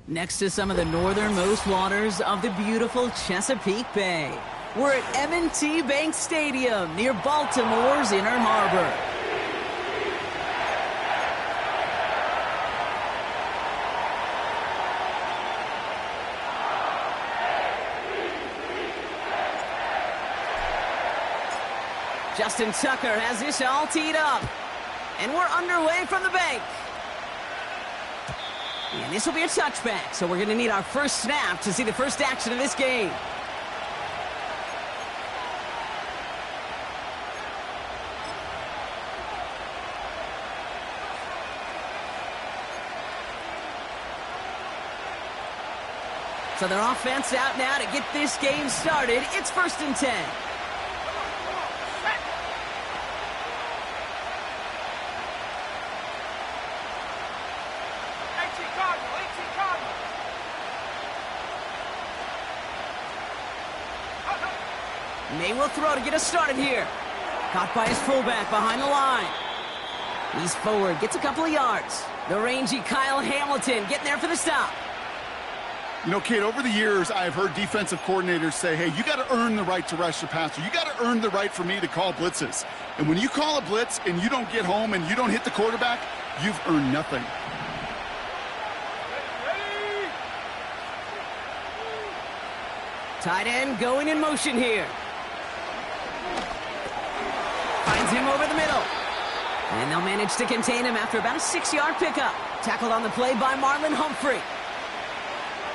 Next to some of the northernmost waters of the beautiful Chesapeake Bay, we're at M&T Bank Stadium near Baltimore's Inner Harbor. Justin Tucker has this all teed up. And we're underway from the bank. And this will be a touchback, so we're going to need our first snap to see the first action of this game. So their offense out now to get this game started. It's 1st and 10. May will throw to get us started here. Caught by his fullback behind the line. He's forward, gets a couple of yards. The rangy Kyle Hamilton getting there for the stop. You know, Kate, over the years, I've heard defensive coordinators say, hey, you got to earn the right to rush the passer. You got to earn the right for me to call blitzes. And when you call a blitz and you don't get home and you don't hit the quarterback, you've earned nothing. Tight end going in motion here. Finds him over the middle. And they'll manage to contain him after about a 6-yard pickup. Tackled on the play by Marlon Humphrey.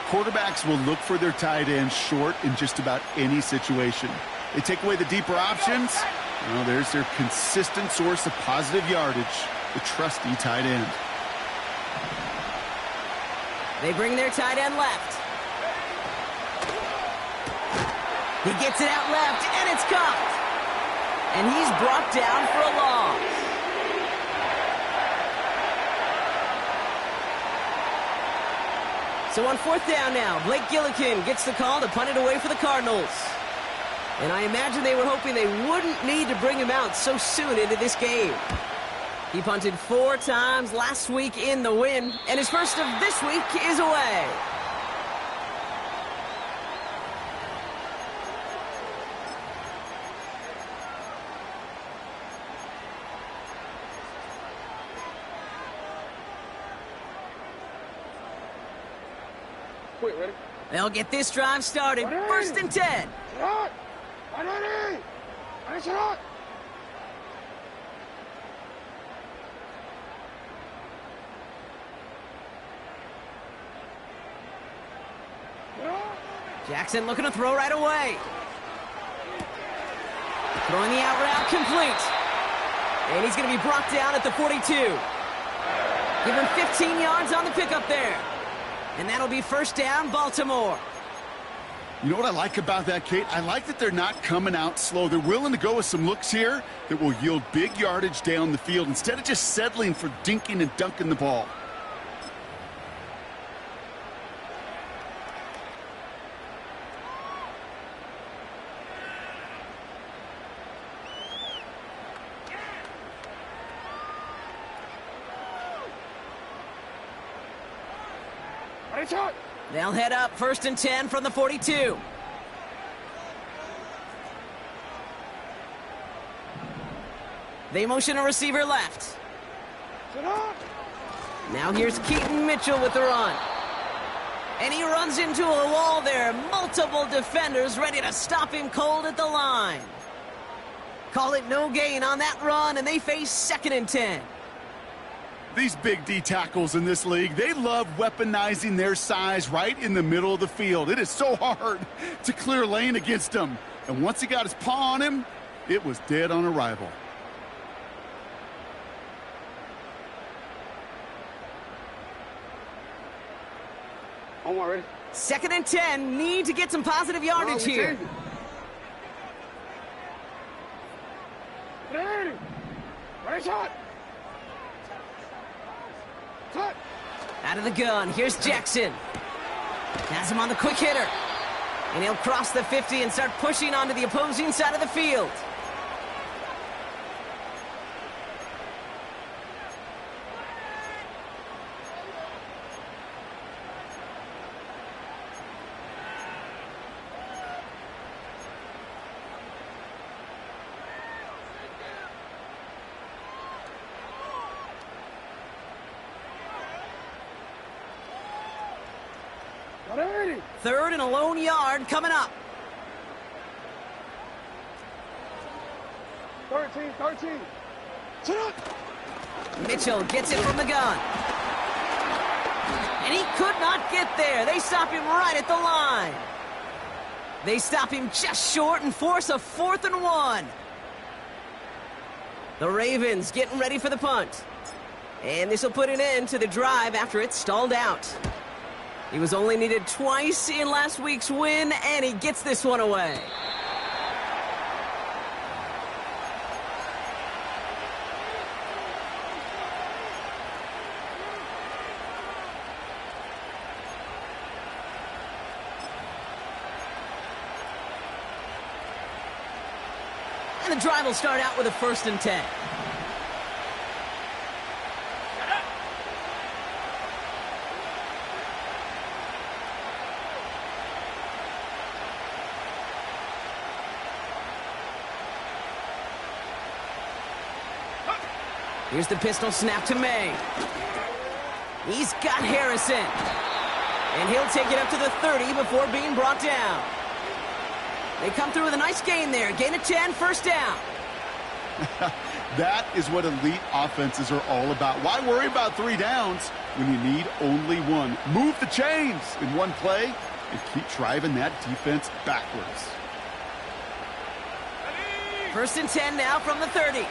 Quarterbacks will look for their tight end short in just about any situation. They take away the deeper options. Well, there's their consistent source of positive yardage, the trusty tight end. They bring their tight end left. He gets it out left, and it's caught. And he's brought down for a loss. So on 4th down now, Blake Gillikin gets the call to punt it away for the Cardinals. And I imagine they were hoping they wouldn't need to bring him out so soon into this game. He punted 4 times last week in the win, and his first of this week is away. Ready? They'll get this drive started. 1st and 10. Jackson looking to throw right away. Throwing the out route complete. And he's going to be brought down at the 42. Give him 15 yards on the pickup there. And that'll be 1st down, Baltimore. You know what I like about that, Kate? I like that they're not coming out slow. They're willing to go with some looks here that will yield big yardage down the field instead of just settling for dinking and dunking the ball. They'll head up 1st and 10 from the 42. They motion a receiver left. Now here's Keaton Mitchell with the run. And he runs into a wall there. Multiple defenders ready to stop him cold at the line. Call it no gain on that run, and they face 2nd and 10. These big D tackles in this league, they love weaponizing their size right in the middle of the field. It is so hard to clear lane against them. And once he got his paw on him, it was dead on arrival. Ready? 2nd and 10, need to get some positive yardage here. Ready, shot. Out of the gun, here's Jackson. Has him on the quick hitter. And he'll cross the 50 and start pushing onto the opposing side of the field. 30. Third and a lone yard coming up. 13. Sit up. Mitchell gets it from the gun. And he could not get there. They stop him right at the line. They stop him just short and force a 4th and 1. The Ravens getting ready for the punt. And this will put an end to the drive after it stalled out. He was only needed twice in last week's win, and he gets this one away. And the drive will start out with a 1st and 10. Here's the pistol snap to May. He's got Harrison. And he'll take it up to the 30 before being brought down. They come through with a nice gain there. Gain of 10, 1st down. That is what elite offenses are all about. Why worry about 3 downs when you need only 1? Move the chains in one play and keep driving that defense backwards. 1st and 10 now from the 30.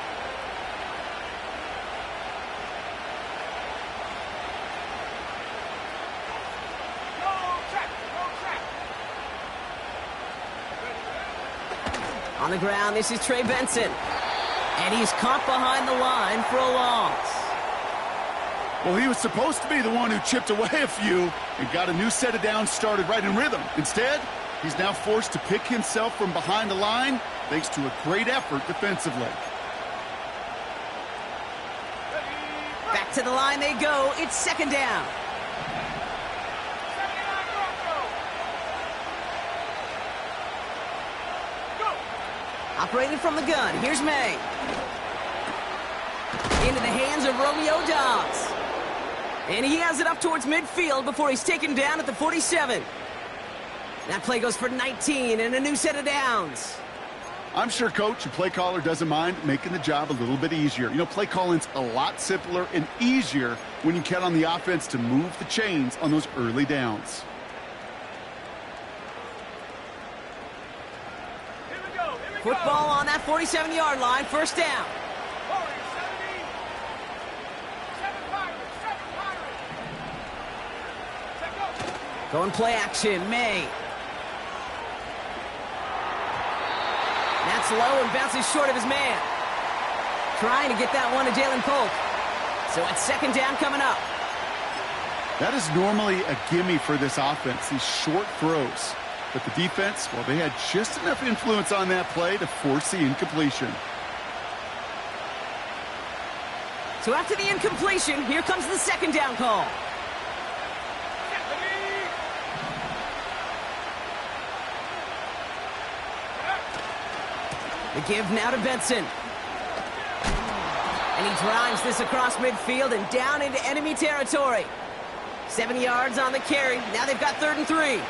On the ground, this is Trey Benson. And he's caught behind the line for a loss. Well, he was supposed to be the one who chipped away a few and got a new set of downs started right in rhythm. Instead, he's now forced to pick himself from behind the line thanks to a great effort defensively. Back to the line they go. It's 2nd down. Operating from the gun, here's May. Into the hands of Romeo Dobbs. And he has it up towards midfield before he's taken down at the 47. That play goes for 19 and a new set of downs. I'm sure coach and play caller doesn't mind making the job a little bit easier. You know, play calling's a lot simpler and easier when you count on the offense to move the chains on those early downs. Football on that 47-yard line, 1st down. Going play action, May. That's low and bounces short of his man. Trying to get that one to Jalen Polk. So it's 2nd down coming up. That is normally a gimme for this offense, these short throws. But the defense, well, they had just enough influence on that play to force the incompletion. So after the incompletion, here comes the 2nd down call. The give now to Benson. And he drives this across midfield and down into enemy territory. 7 yards on the carry. Now they've got 3rd and 3.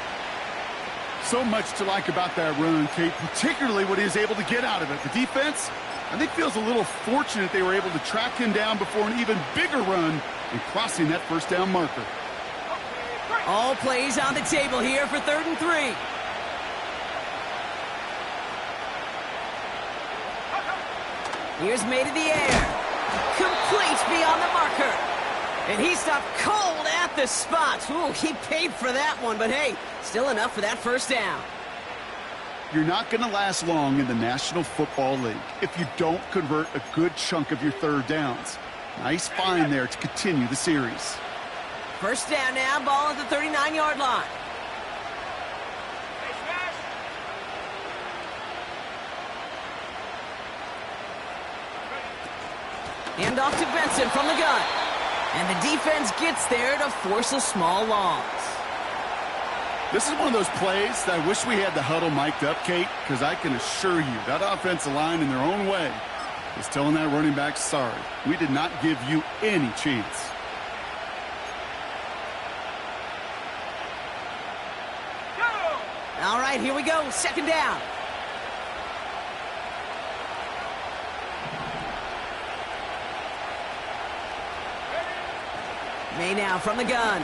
So much to like about that run, Kate, particularly what he was able to get out of it. The defense, I think, feels a little fortunate they were able to track him down before an even bigger run and crossing that 1st down marker. All plays on the table here for 3rd and 3. Here's May to the air. Complete beyond the marker. And he stopped cold at the spot. Ooh, he paid for that one, but hey, still enough for that 1st down. You're not going to last long in the National Football League if you don't convert a good chunk of your 3rd downs. Nice find there to continue the series. 1st down now, ball at the 39-yard line. Hand off to Benson from the gun. And the defense gets there to force a small loss. This is one of those plays that I wish we had the huddle mic'd up, Kate, because I can assure you that offensive line in their own way is telling that running back, sorry, we did not give you any chance. All right, here we go. Second down. May now from the gun.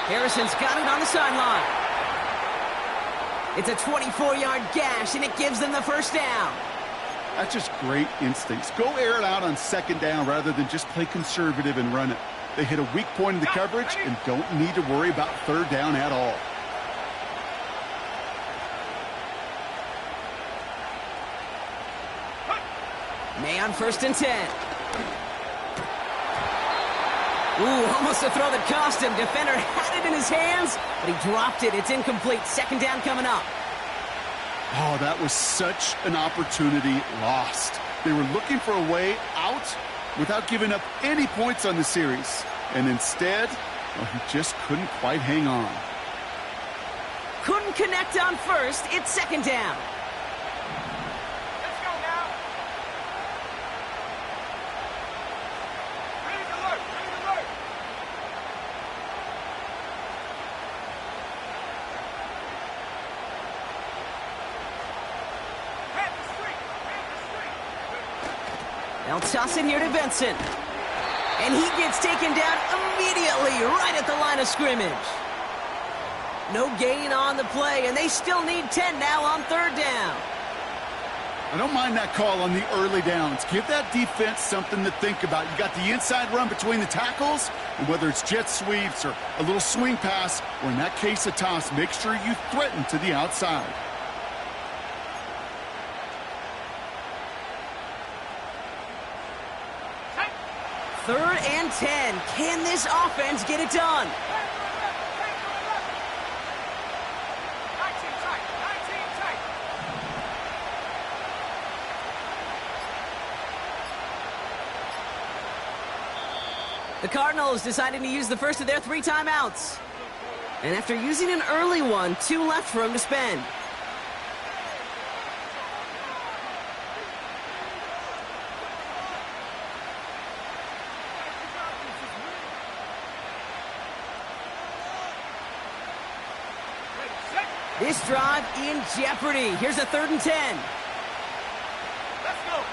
Harrison's got it on the sideline. It's a 24-yard gash, and it gives them the first down. That's just great instincts. Go air it out on second down rather than just play conservative and run it. They hit a weak point in the coverage and don't need to worry about third down at all. May on 1st and 10. Ooh, almost a throw that cost him. Defender had it in his hands, but he dropped it. It's incomplete. Second down coming up. Oh, that was such an opportunity lost. They were looking for a way out without giving up any points on the series. And instead, well, he just couldn't quite hang on. Couldn't connect on first. It's second down. Let's go now. Ready to work. Ready to work. Head the street. Head the street. They'll toss it here to Benson. And he gets taken down immediately right at the line of scrimmage. No gain on the play, and they still need 10 now on third down. I don't mind that call on the early downs. Give that defense something to think about. You got the inside run between the tackles, and whether it's jet sweeps or a little swing pass, or in that case a toss, make sure you threaten to the outside. Third and 10. Can this offense get it done? 19 tight. 19 tight. The Cardinals deciding to use the first of their 3 timeouts. And after using an early one, 2 left for him to spend. This drive in jeopardy. Here's a 3rd and 10. Let's go.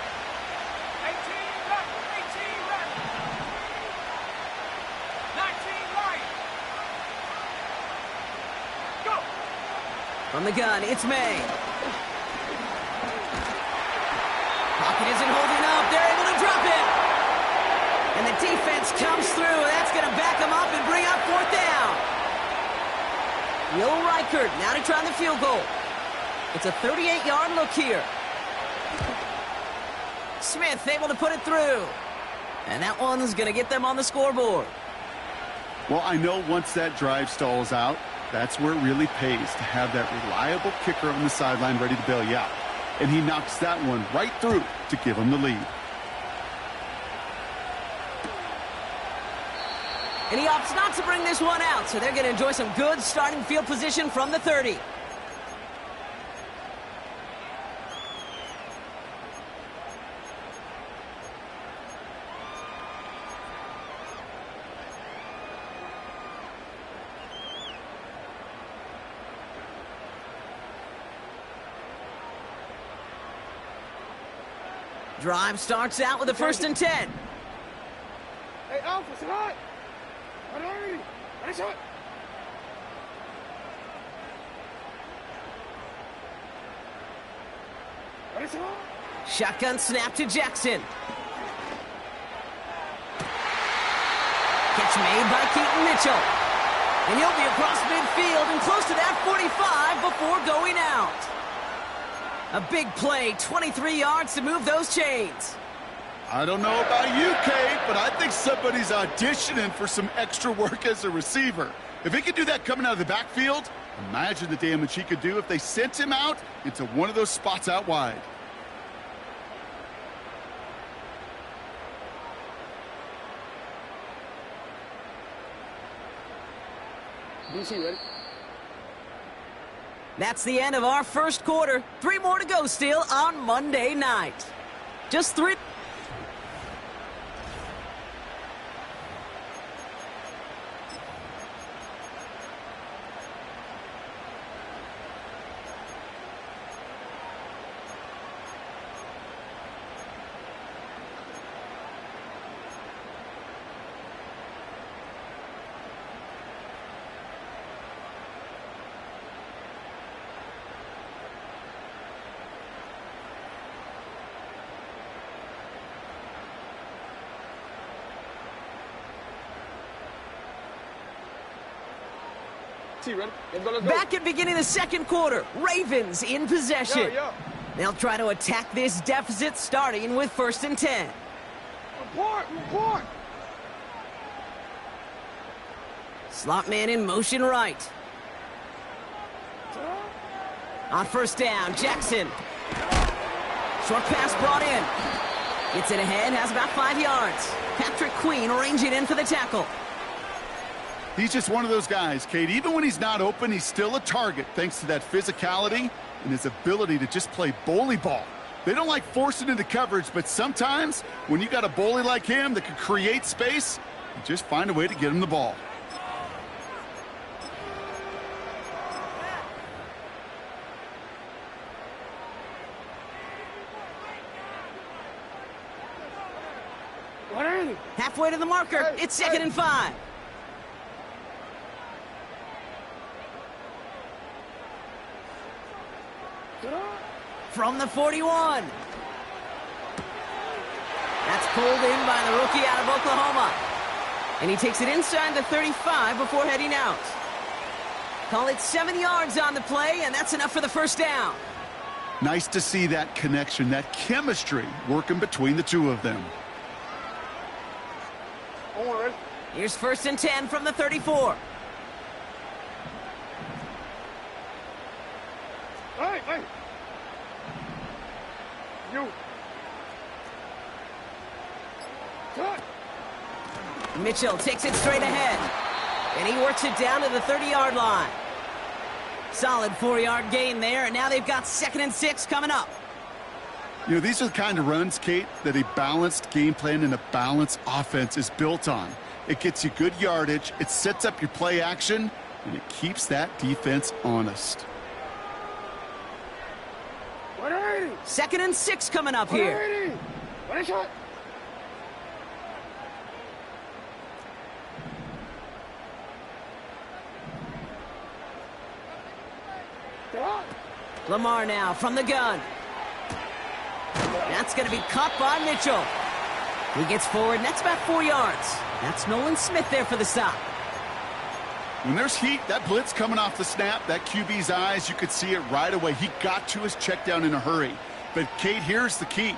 18 left. 18 left. 19 right. Go. From the gun, it's May. Pocket isn't holding up. They're able to drop it. And the defense comes through. That's going to back them up and bring up 4th down. Will Reichert now to try the field goal. It's a 38-yard look here. Smith able to put it through. And that one's going to get them on the scoreboard. Well, I know once that drive stalls out, that's where it really pays to have that reliable kicker on the sideline ready to bail you out. And he knocks that one right through to give them the lead. And he opts not to bring this one out, so they're going to enjoy some good starting field position from the 30. Drive starts out with a 1st and 10. Hey, Alpha, say hi. Hurry. Nice shot. Nice shot. Shotgun snap to Jackson. Catch made by Keaton Mitchell. And he'll be across midfield and close to that 45 before going out. A big play, 23 yards to move those chains. I don't know about you, Kate, but I think somebody's auditioning for some extra work as a receiver. If he could do that coming out of the backfield, imagine the damage he could do if they sent him out into one of those spots out wide. DC, ready? That's the end of our first quarter. 3 more to go still on Monday night. Just 3. T, ready? Let's go, let's go. Back at beginning of the second quarter, Ravens in possession. Yo. They'll try to attack this deficit starting with 1st and 10. Report. Slot man in motion right. On 1st down, Jackson. Short pass brought in. Gets it ahead, has about 5 yards. Patrick Queen ranging in for the tackle. He's just one of those guys, Kate. Even when he's not open, he's still a target thanks to that physicality and his ability to just play bully ball. They don't like forcing into coverage, but sometimes when you got a bully like him that can create space, you just find a way to get him the ball. Halfway to the marker, it's 2nd and 5. From the 41. That's pulled in by the rookie out of Oklahoma. And he takes it inside the 35 before heading out. Call it 7 yards on the play, and that's enough for the 1st down. Nice to see that connection, that chemistry working between the two of them. Here's 1st and 10 from the 34. Hey. You. Cut. Mitchell takes it straight ahead. And he works it down to the 30-yard line. Solid 4-yard gain there, and now they've got 2nd and 6 coming up. You know, these are the kind of runs, Kate, that a balanced game plan and a balanced offense is built on. It gets you good yardage, it sets up your play action, and it keeps that defense honest. 2nd and 6 coming up here. Lamar now from the gun. That's going to be caught by Mitchell. He gets forward, and that's about 4 yards. That's Nolan Smith there for the stop. When there's heat, that blitz coming off the snap, that QB's eyes, you could see it right away. He got to his check down in a hurry. But, Kate, here's the key.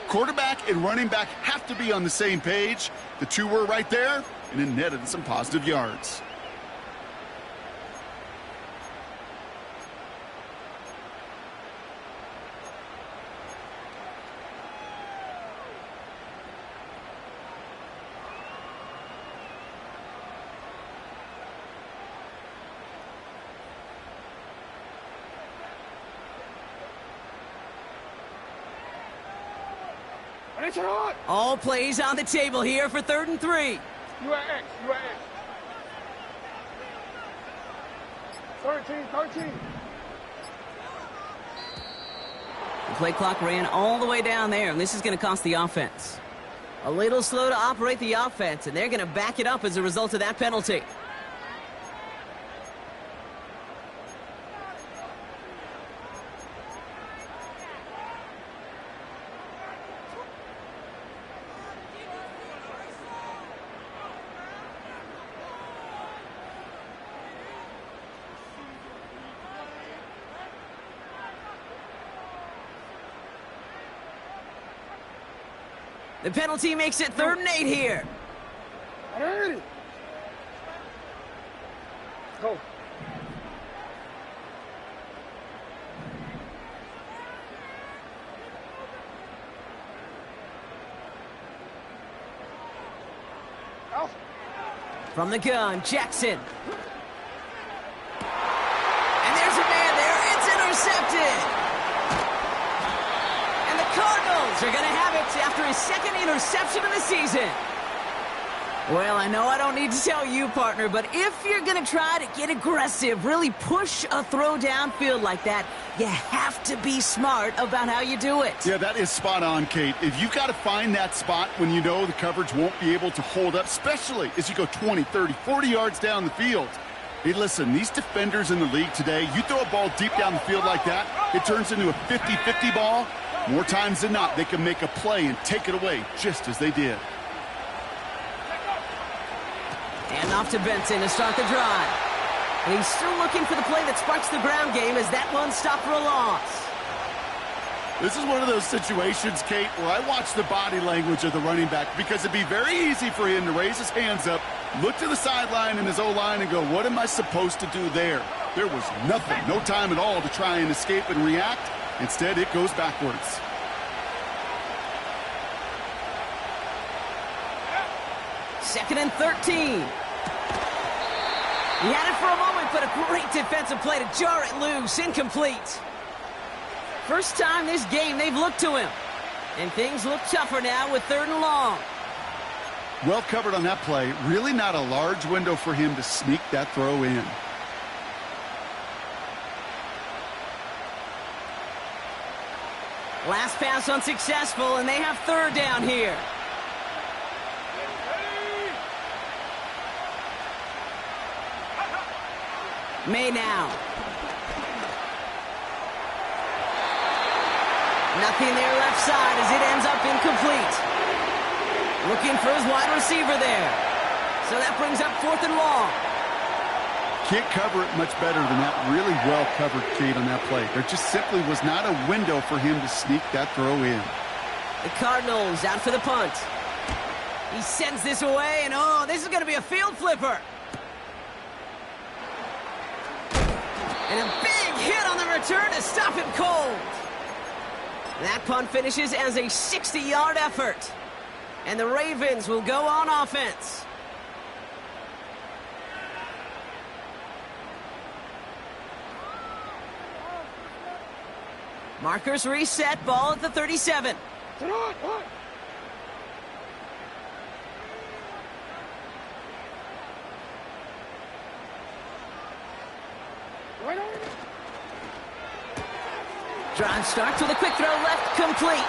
Quarterback and running back have to be on the same page. The two were right there, and it netted some positive yards. All plays on the table here for 3rd and 3. You at X. 13. The play clock ran all the way down there, and this is going to cost the offense. A little slow to operate the offense, and they're going to back it up as a result of that penalty. The penalty makes it 3rd and 8 here. Go. From the gun, Jackson. And there's a man there. It's intercepted. And the Cardinals are going to have it after his 2nd interception of the season. Well, I know I don't need to tell you, partner, but if you're going to try to get aggressive, really push a throw downfield like that, you have to be smart about how you do it. Yeah, that is spot on, Kate. If you've got to find that spot when you know the coverage won't be able to hold up, especially as you go 20, 30, 40 yards down the field. Hey, listen, these defenders in the league today, you throw a ball deep down the field like that, it turns into a 50-50 ball. More times than not, they can make a play and take it away just as they did. And off to Benson to start the drive. And he's still looking for the play that sparks the ground game as that one stopped for a loss. This is one of those situations, Kate, where I watch the body language of the running back because it'd be very easy for him to raise his hands up, look to the sideline in his O-line and go, what am I supposed to do there? There was nothing, no time at all to try and escape and react. Instead, it goes backwards. Second and 13. He had it for a moment, but a great defensive play to jar it loose. Incomplete. First time this game they've looked to him. And things look tougher now with 3rd and long. Well covered on that play. Really not a large window for him to sneak that throw in. Last pass unsuccessful, and they have 3rd down here. May now. Nothing there left side as it ends up incomplete. Looking for his wide receiver there. So that brings up 4th and long. Can't cover it much better than that. Really well covered, Kate, on that play. There just simply was not a window for him to sneak that throw in. The Cardinals out for the punt. He sends this away, and oh, this is going to be a field flipper. And a big hit on the return to stop him cold. That punt finishes as a 60-yard effort. And the Ravens will go on offense. Markers reset, ball at the 37. Drive starts with a quick throw left, complete.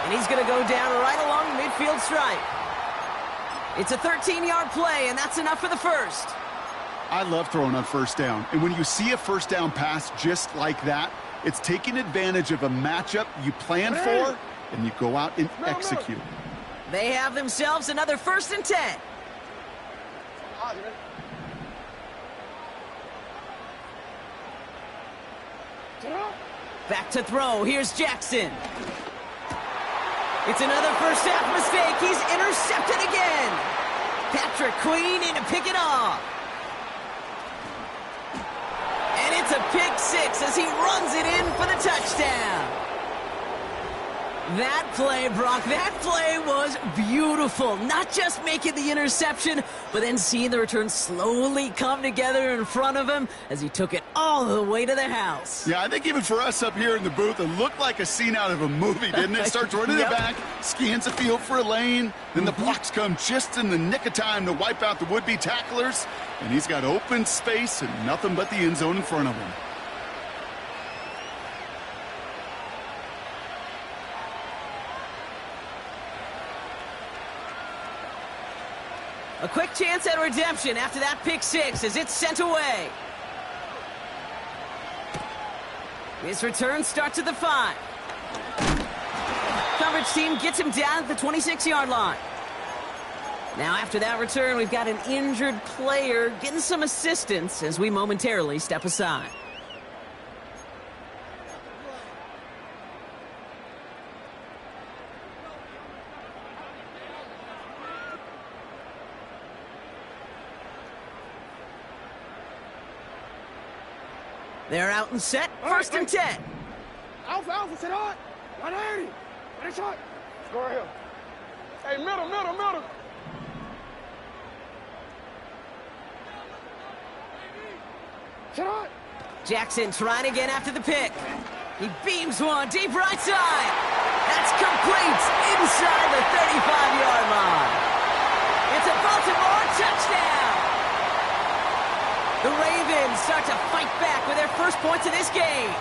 And he's going to go down right along the midfield stripe. It's a 13-yard play, and that's enough for the first. I love throwing on 1st down. And when you see a 1st down pass just like that, it's taking advantage of a matchup you plan for, and you go out and execute. They have themselves another 1st and 10. Back to throw. Here's Jackson. It's another first half mistake. He's intercepted again. Patrick Queen in to pick it off. And it's a pick 6 as he runs it in for the touchdown. That play, Brock, that play was beautiful. Not just making the interception, but then seeing the return slowly come together in front of him as he took it all the way to the house. Yeah, I think even for us up here in the booth, it looked like a scene out of a movie, didn't it? Starts running it back, scans the field for a lane, then the blocks come just in the nick of time to wipe out the would-be tacklers, and he's got open space and nothing but the end zone in front of him. A quick chance at redemption after that pick 6 as it's sent away. His return starts at the 5. Coverage team gets him down at the 26-yard line. Now after that return, we've got an injured player getting some assistance as we momentarily step aside. They're out and set. 1st and 10. Alpha, sit on. 180. Finish shot. Score here. Hey, middle. Sit on. Jackson trying again after the pick. He beams one deep right side. That's complete inside the 35-yard line. It's a Baltimore touchdown. The Ravens start to fight back with their first points of this game.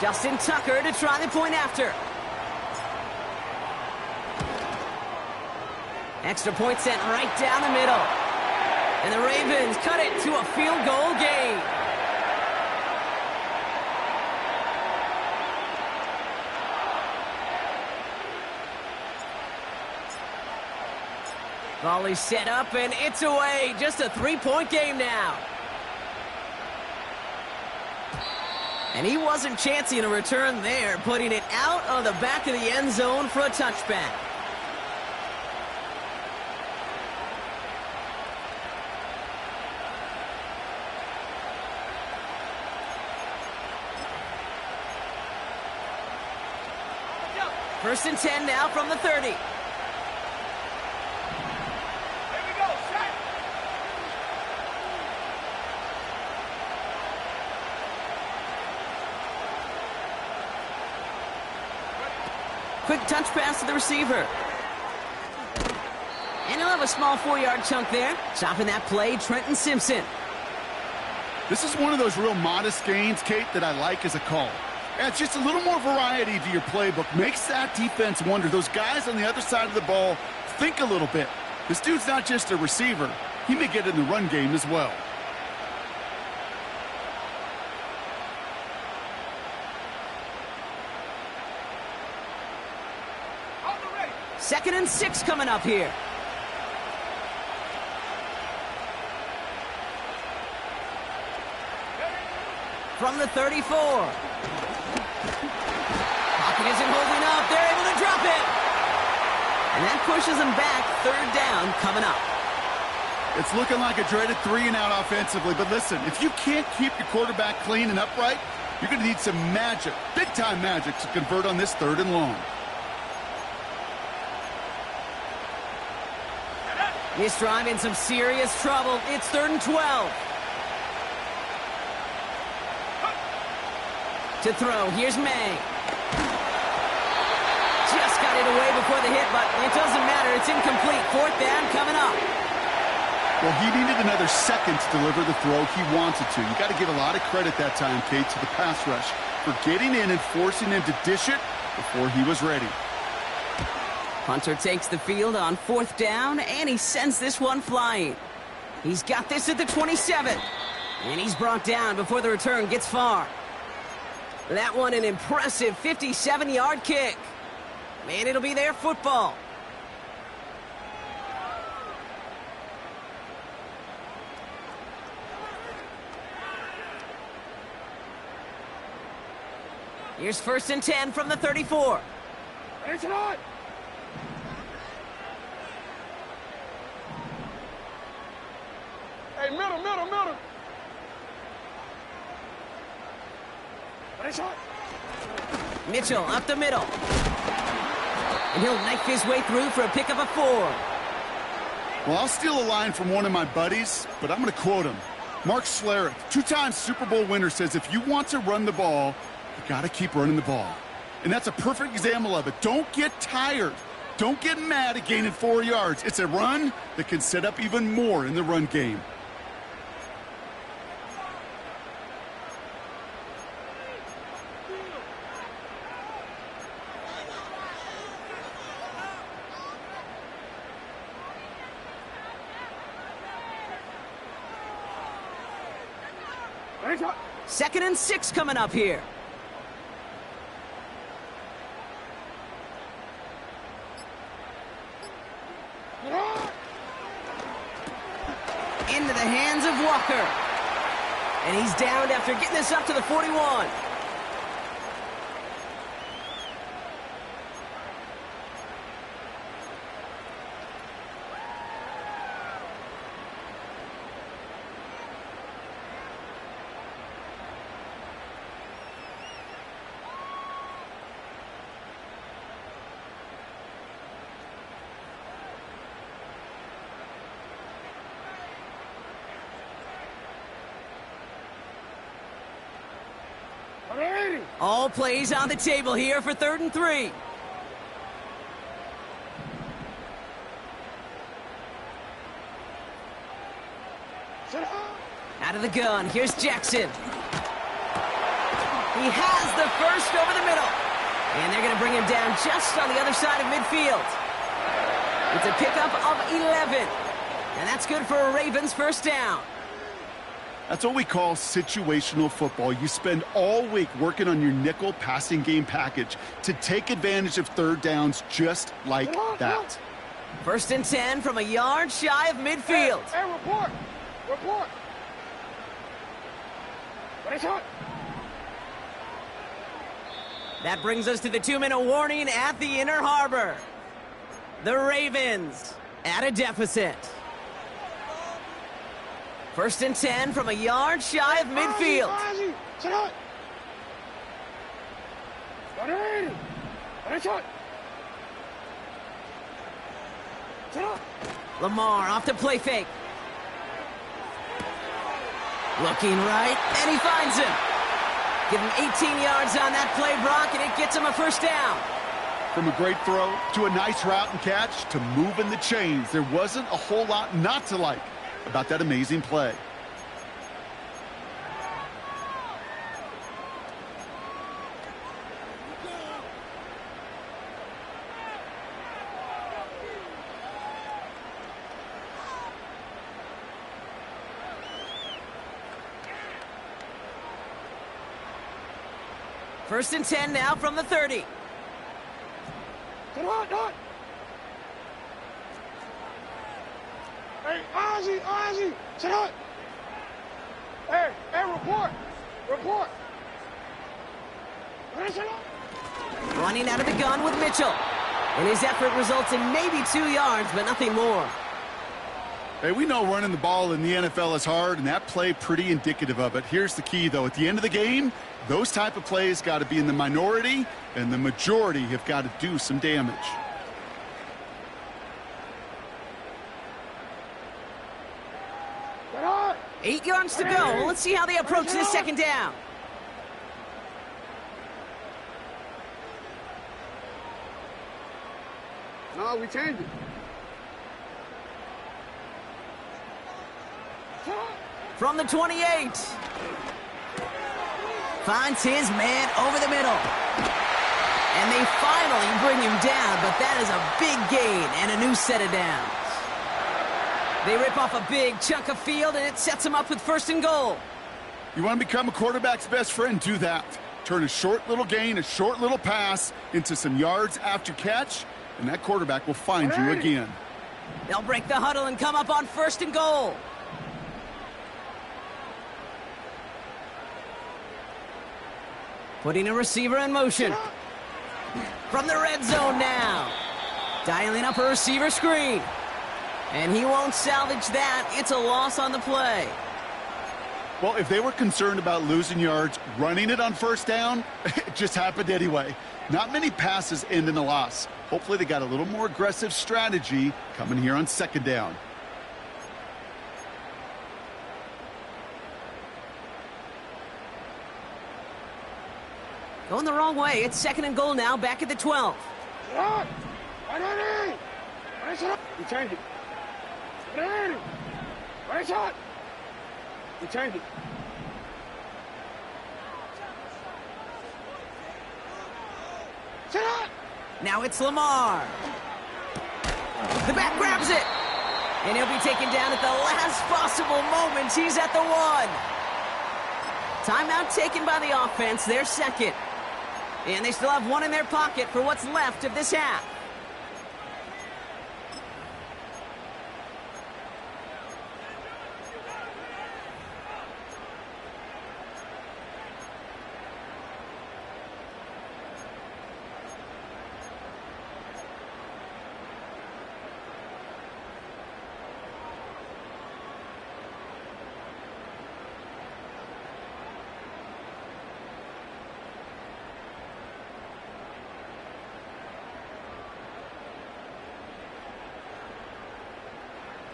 Justin Tucker to try the point after. Extra point sent right down the middle. And the Ravens cut it to a field goal game. Volley set up, and it's away. Just a 3-point game now. And he wasn't chancing a return there, putting it out of the back of the end zone for a touchback. First and 10 now from the 30. Here we go, set. Quick touch pass to the receiver. And he'll have a small 4-yard chunk there. Stopping that play, Trenton Simpson. This is one of those real modest gains, Kate, that I like as a call. And it's just a little more variety to your playbook. Makes that defense wonder. Those guys on the other side of the ball think a little bit. This dude's not just a receiver. He may get in the run game as well. On the ready. 2nd and 6 coming up here. From the 34. Pocket isn't holding up. They're able to drop it. And that pushes them back. 3rd down coming up. It's looking like a dreaded 3-and-out offensively. But listen, if you can't keep your quarterback clean and upright, you're going to need some magic, big-time magic, to convert on this 3rd and long. This drive in some serious trouble. It's 3rd and 12. To throw, here's May. Just got it away before the hit, but it doesn't matter. It's incomplete. 4th down coming up. Well, he needed another second to deliver the throw he wanted to. You got to give a lot of credit that time, Kate, to the pass rush for getting in and forcing him to dish it before he was ready. Punter takes the field on 4th down, and he sends this one flying. He's got this at the 27. And he's brought down before the return gets far. That one an impressive 57-yard kick. Man, it'll be their football. Here's 1st and 10 from the 34. It's not. Hey, middle. Mitchell up the middle. And he'll knife his way through for a pickup of 4. Well, I'll steal a line from one of my buddies, but I'm going to quote him. Mark Schlereth, 2-time Super Bowl winner, says if you want to run the ball, you got to keep running the ball. And that's a perfect example of it. Don't get tired. Don't get mad at gaining 4 yards. It's a run that can set up even more in the run game. It's not. 2nd and 6 coming up here. Into the hands of Walker. And he's downed after getting this up to the 41. All plays on the table here for 3rd and 3. Out of the gun, here's Jackson. He has the first over the middle. And they're going to bring him down just on the other side of midfield. It's a pickup of 11. And that's good for a Ravens 1st down. That's what we call situational football. You spend all week working on your nickel passing game package to take advantage of 3rd downs just like that. 1st and 10 from a yard shy of midfield. Hey, report. It's not. That brings us to the 2-minute warning at the Inner Harbor. The Ravens at a deficit. 1st and 10 from a yard shy of midfield. Lamar off to play fake. Looking right, and he finds him. Give him 18 yards on that play, Brock, and it gets him a 1st down. From a great throw to a nice route and catch to moving the chains, there wasn't a whole lot not to like about that amazing play. First and 10 now from the 30. Come on, Doc. Hey, Ozzy, sit up. Hey, report. Running out of the gun with Mitchell. And his effort results in maybe 2 yards, but nothing more. Hey, we know running the ball in the NFL is hard, and that play pretty indicative of it. Here's the key, though. At the end of the game, those type of plays got to be in the minority, and the majority have got to do some damage. Get on. 8 yards to go. Let's see how they approach this 2nd down. No, we changed it. From the 28. Finds his man over the middle. And they finally bring him down, but that is a big gain and a new set of downs. They rip off a big chunk of field, and it sets them up with 1st and goal. You want to become a quarterback's best friend? Do that. Turn a short little gain, a short little pass into some yards after catch, and that quarterback will find you again. They'll break the huddle and come up on 1st and goal. Putting a receiver in motion. From the red zone now. Dialing up a receiver screen. And he won't salvage that. It's a loss on the play. Well, if they were concerned about losing yards, running it on 1st down, it just happened anyway. Not many passes end in a loss. Hopefully they got a little more aggressive strategy coming here on 2nd down. Going the wrong way. It's 2nd and goal now, back at the 12. We changed it. We changed it. Sit up. Now it's Lamar. The back grabs it. And he'll be taken down at the last possible moment. He's at the 1. Timeout taken by the offense. They're 2nd. And they still have 1 in their pocket for what's left of this half.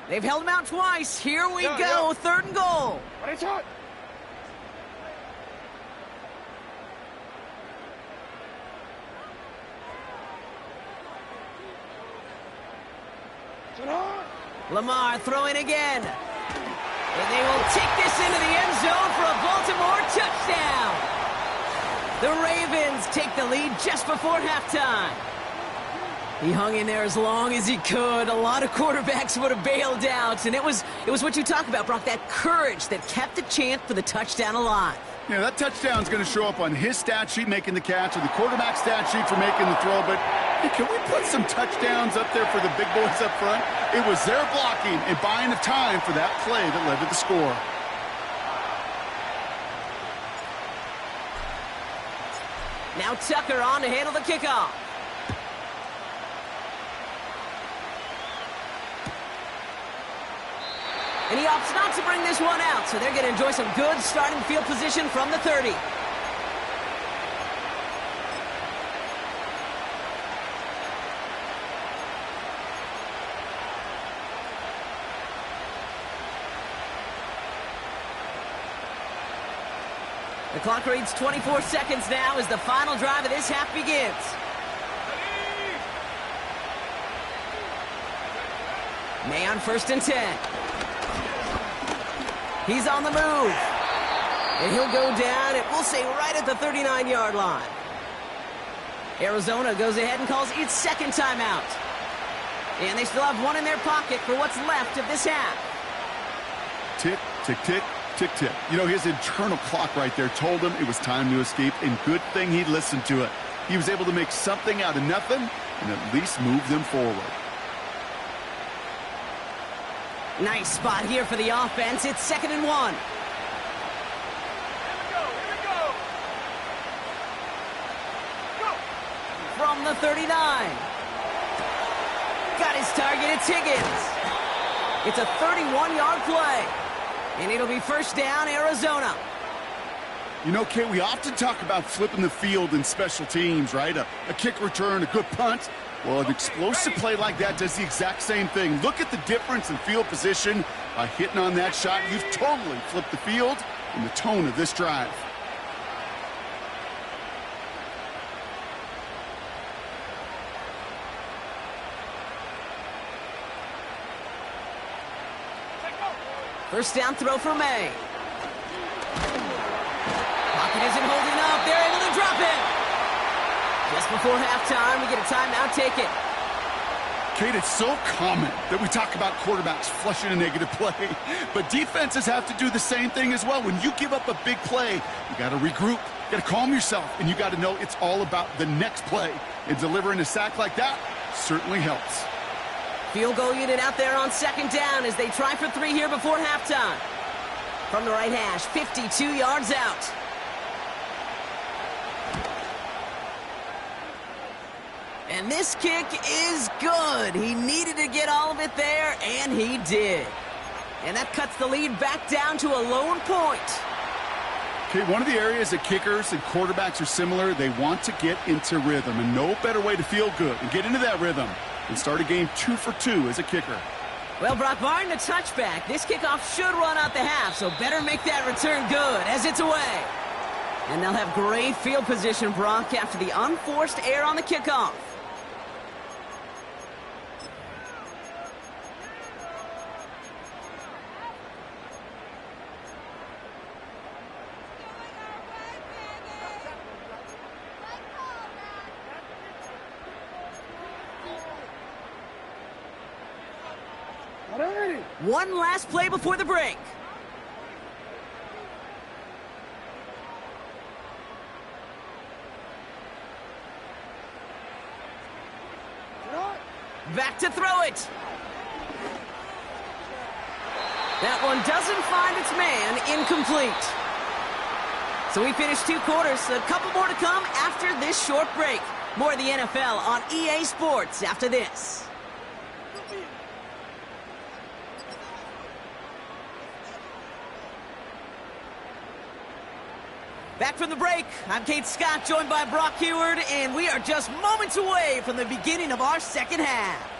They've held him out twice. Here we go. 3rd and goal. Lamar throwing again. And they will take this into the end zone for a Baltimore touchdown. The Ravens take the lead just before halftime. He hung in there as long as he could. A lot of quarterbacks would have bailed out, and it was what you talk about, Brock, that courage that kept the chance for the touchdown alive. Yeah, that touchdown's going to show up on his stat sheet making the catch or the quarterback stat sheet for making the throw, but hey, can we put some touchdowns up there for the big boys up front? It was their blocking and buying the time for that play that led to the score. Now Tucker on to handle the kickoff. And he opts not to bring this one out, so they're going to enjoy some good starting field position from the 30. The clock reads 24 seconds now as the final drive of this half begins. May on 1st and 10. He's on the move. And he'll go down, and we'll say right at the 39-yard line. Arizona goes ahead and calls its second timeout. And they still have one in their pocket for what's left of this half. Tick, tick, tick, tick, tick. You know, his internal clock right there told him it was time to escape, and good thing he listened to it. He was able to make something out of nothing and at least move them forward. Nice spot here for the offense. It's 2nd and 1. Here we go. Go. From the 39. Got his target. It's Higgins. It's a 31-yard play. And it'll be 1st down, Arizona. You know, Kay, we often talk about flipping the field in special teams, right? A kick return, a good punt. Well, an explosive play like that does the exact same thing. Look at the difference in field position. By hitting on that shot, you've totally flipped the field and the tone of this drive. First down throw for May. Pocket isn't holding up. They're able to drop it. Just before halftime, we get a timeout. Take it. Kate, it's so common that we talk about quarterbacks flushing a negative play, but defenses have to do the same thing as well. When you give up a big play, you got to regroup, you got to calm yourself, and you got to know it's all about the next play. And delivering a sack like that certainly helps. Field goal unit out there on 2nd down as they try for 3 here before halftime. From the right hash, 52 yards out. And this kick is good. He needed to get all of it there, and he did. And that cuts the lead back down to a lone point. Okay, one of the areas that kickers and quarterbacks are similar, they want to get into rhythm, and no better way to feel good and get into that rhythm than start a game 2 for 2 as a kicker. Well, Brock, barring the touchback, this kickoff should run out the half, so better make that return good as it's away. And they'll have great field position, Brock, after the unforced error on the kickoff. One last play before the break. Back to throw it. That one doesn't find its man. Incomplete. So we finished 2 quarters. A couple more to come after this short break. More of the NFL on EA Sports after this. Back from the break, I'm Kate Scott, joined by Brock Heward, and we are just moments away from the beginning of our second half.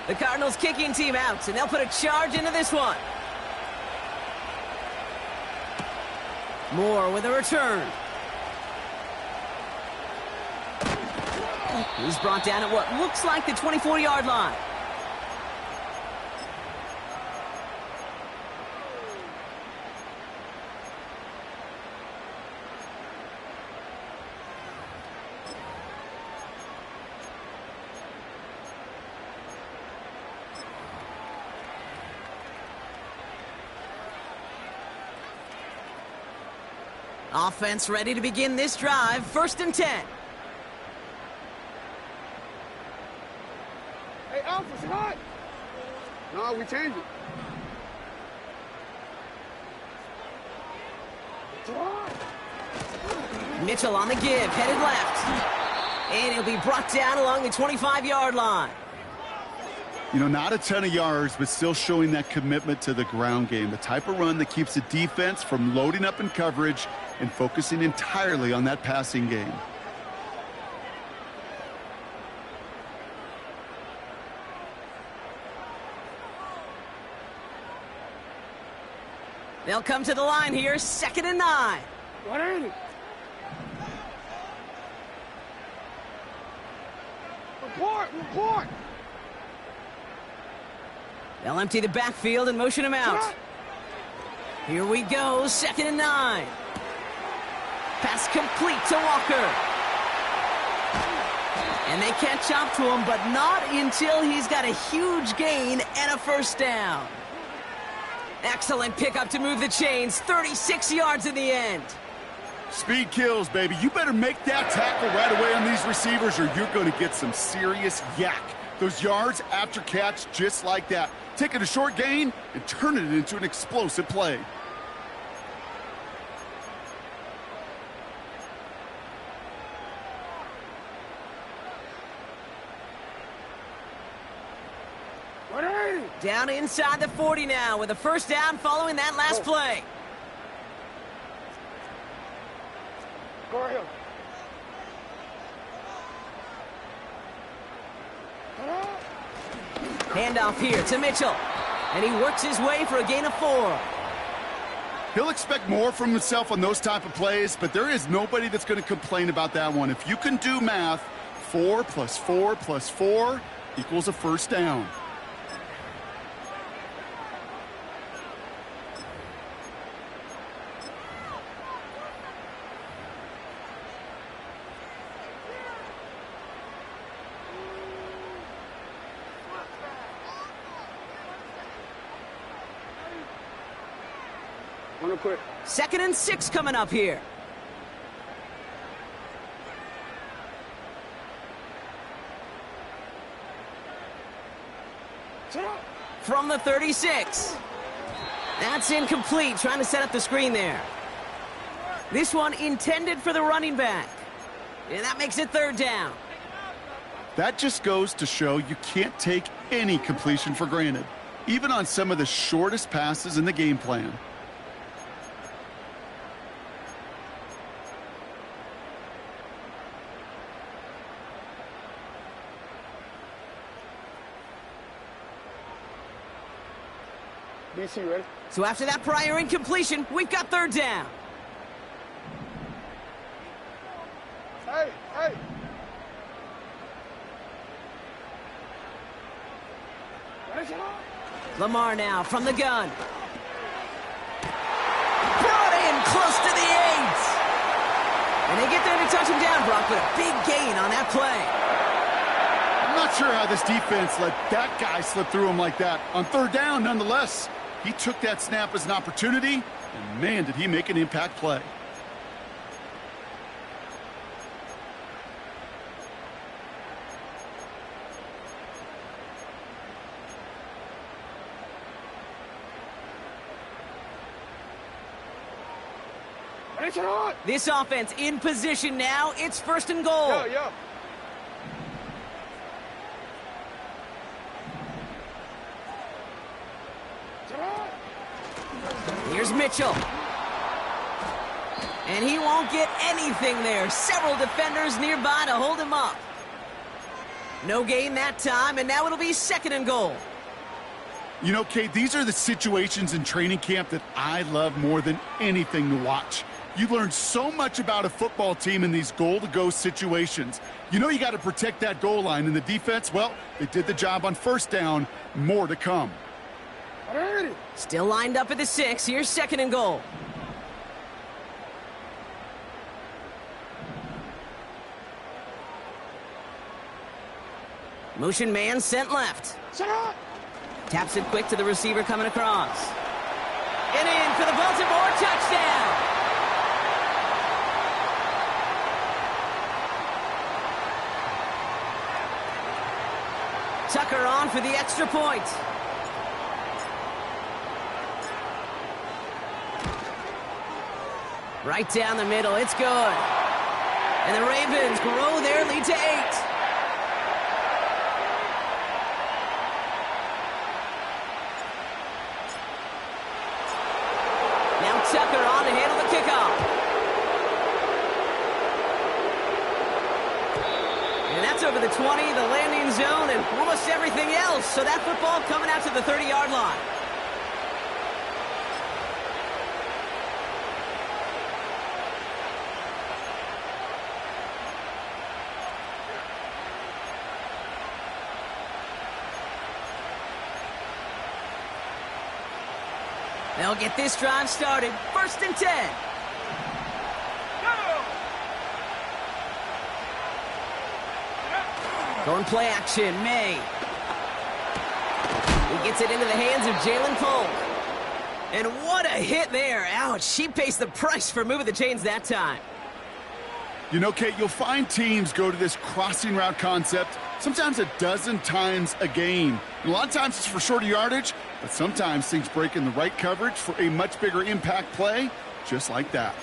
The Cardinals kicking team out, and they'll put a charge into this one. Moore with a return. He's brought down at what looks like the 24-yard line. Offense ready to begin this drive. 1st and 10. Hey, Alpha, sit hot. No, we changed it. Sit hot. Mitchell on the give, headed left. And he'll be brought down along the 25-yard line. You know, not a ton of yards, but still showing that commitment to the ground game. The type of run that keeps the defense from loading up in coverage and focusing entirely on that passing game. They'll come to the line here, 2nd and 9. 180. Report. They'll empty the backfield and motion him out. Here we go, 2nd and 9. Pass complete to Walker. And they catch up to him, but not until he's got a huge gain and a first down. Excellent pickup to move the chains, 36 yards in the end. Speed kills, baby. You better make that tackle right away on these receivers or you're going to get some serious yak. Those yards after catch just like that. Taking a short gain and turning it into an explosive play. Down inside the 40 now with a first down following that last play. Go ahead. Handoff here to Mitchell. And he works his way for a gain of 4. He'll expect more from himself on those type of plays, but there is nobody that's going to complain about that one. If you can do math, 4 plus 4 plus 4 equals a first down. Quick. 2nd and 6 coming up here. From the 36. That's incomplete, trying to set up the screen there. This one intended for the running back. And that makes it 3rd down. That just goes to show you can't take any completion for granted, even on some of the shortest passes in the game plan. BC, ready? So after that prior incompletion, we've got 3rd down. Hey. Lamar now from the gun. Brought in close to the 8. And they get there to touch him down, Brock, but a big gain on that play. I'm not sure how this defense let that guy slip through him like that. On 3rd down, nonetheless, he took that snap as an opportunity, and man, did he make an impact play. This offense in position now. It's 1st and goal. Yeah. Here's Mitchell. And he won't get anything there. Several defenders nearby to hold him up. No gain that time, and now it'll be 2nd and goal. You know, Kate, these are the situations in training camp that I love more than anything to watch. You learn so much about a football team in these goal-to-go situations. You know you got to protect that goal line, and the defense, well, they did the job on 1st down. More to come. Still lined up at the 6. Here's 2nd and goal. Motion man sent left. Taps it quick to the receiver coming across. And in for the Baltimore touchdown. Tucker on for the extra point. Right down the middle, it's good. And the Ravens grow their lead to 8. Now Tucker on to handle the kickoff. And that's over the 20, the landing zone, and almost everything else. So that football coming out to the 30-yard line. They'll get this drive started. 1st and 10. Going play action, May. He gets it into the hands of Jalen Polk. And what a hit there. Ouch, she pays the price for moving the chains that time. You know, Kate, you'll find teams go to this crossing route concept sometimes a dozen times a game. And a lot of times it's for shorter yardage, but sometimes things break in the right coverage for a much bigger impact play, just like that.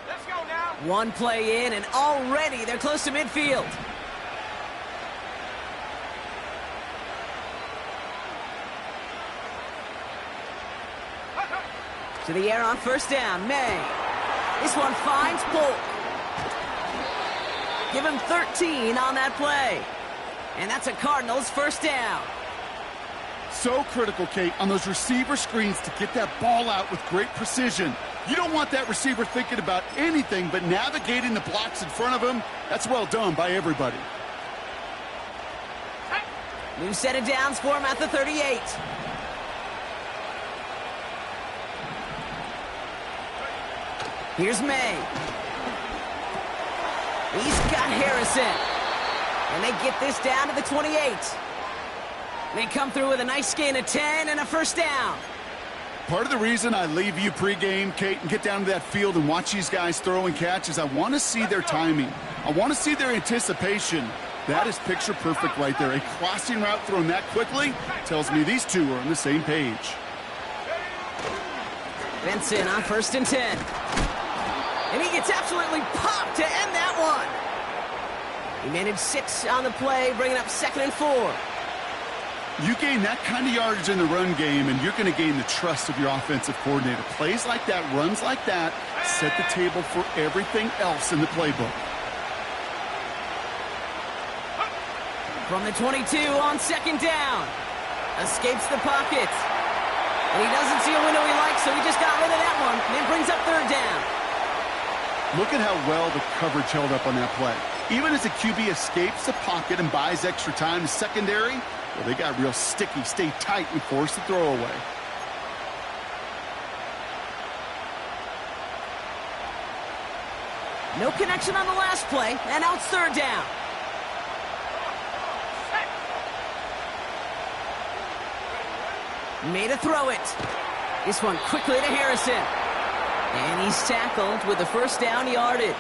Let's go now. One play in, and already they're close to midfield. To the air on 1st down, May. This one finds Polk. Give him 13 on that play. And that's a Cardinals 1st down. So critical, Kate, on those receiver screens to get that ball out with great precision. You don't want that receiver thinking about anything but navigating the blocks in front of him. That's well done by everybody. New set of downs for him at the 38. Here's May. He's got Harrison. And they get this down to the 28. They come through with a nice gain of 10 and a 1st down. Part of the reason I leave you pregame, Kate, and get down to that field and watch these guys throw and catch is I want to see their timing. I want to see their anticipation. That is picture perfect right there. A crossing route thrown that quickly tells me these two are on the same page. Benson on 1st and 10. And he gets absolutely popped to end that one. He managed 6 on the play, bringing up 2nd and 4. You gain that kind of yardage in the run game, and you're going to gain the trust of your offensive coordinator. Plays like that, runs like that, set the table for everything else in the playbook. From the 22 on 2nd down. Escapes the pocket. And he doesn't see a window he likes, so he just got rid of that one. And it brings up 3rd down. Look at how well the coverage held up on that play. Even as a QB escapes the pocket and buys extra time to secondary, well, they got real sticky, stay tight, and force the throw away. No connection on the last play, and now it's 3rd down. Made a throw it. This one quickly to Harrison. And he's tackled with the 1st down yardage.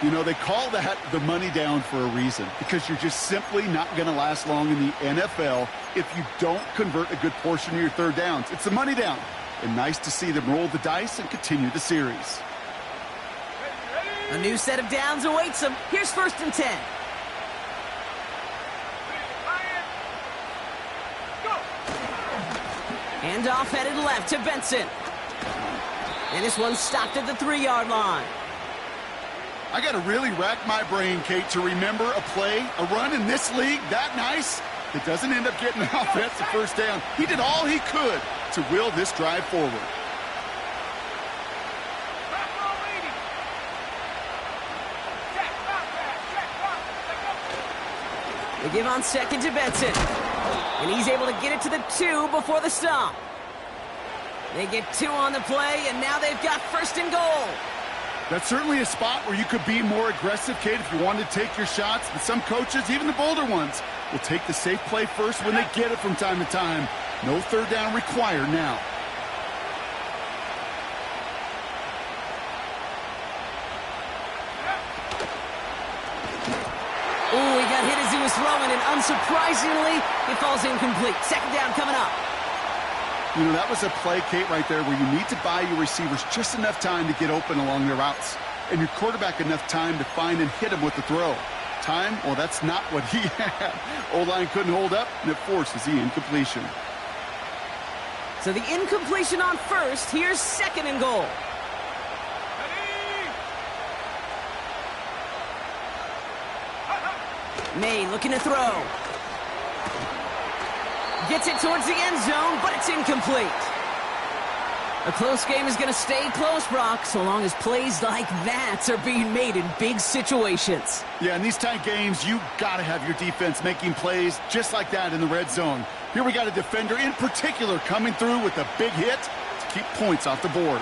You know, they call that the money down for a reason, because you're just simply not going to last long in the NFL if you don't convert a good portion of your 3rd downs. It's the money down. And nice to see them roll the dice and continue the series. A new set of downs awaits them. Here's 1st and 10. Handoff headed left to Benson. And this one stopped at the 3-yard line. I got to really rack my brain, Kate, to remember a play, a run in this league that nice that doesn't end up getting an offensive 1st down. He did all he could to will this drive forward. They give on 2nd to Benson. And he's able to get it to the 2 before the stop. They get 2 on the play, and now they've got 1st and goal. That's certainly a spot where you could be more aggressive, Kate, if you wanted to take your shots. But some coaches, even the bolder ones, will take the safe play first when they get it from time to time. No 3rd down required now. throwing, and unsurprisingly, it falls incomplete. Second down coming up. You know, that was a play, Kate, right there where you need to buy your receivers just enough time to get open along their routes, and your quarterback enough time to find and hit him with the throw. Time? Well, that's not what he had. O-line couldn't hold up, and it forces the incompletion. So the incompletion on first. Here's second and goal. May looking to throw. Gets it towards the end zone, but it's incomplete. A close game is going to stay close, Brock, so long as plays like that are being made in big situations. Yeah, in these tight games, you got to have your defense making plays just like that in the red zone. Here we got a defender in particular coming through with a big hit to keep points off the board.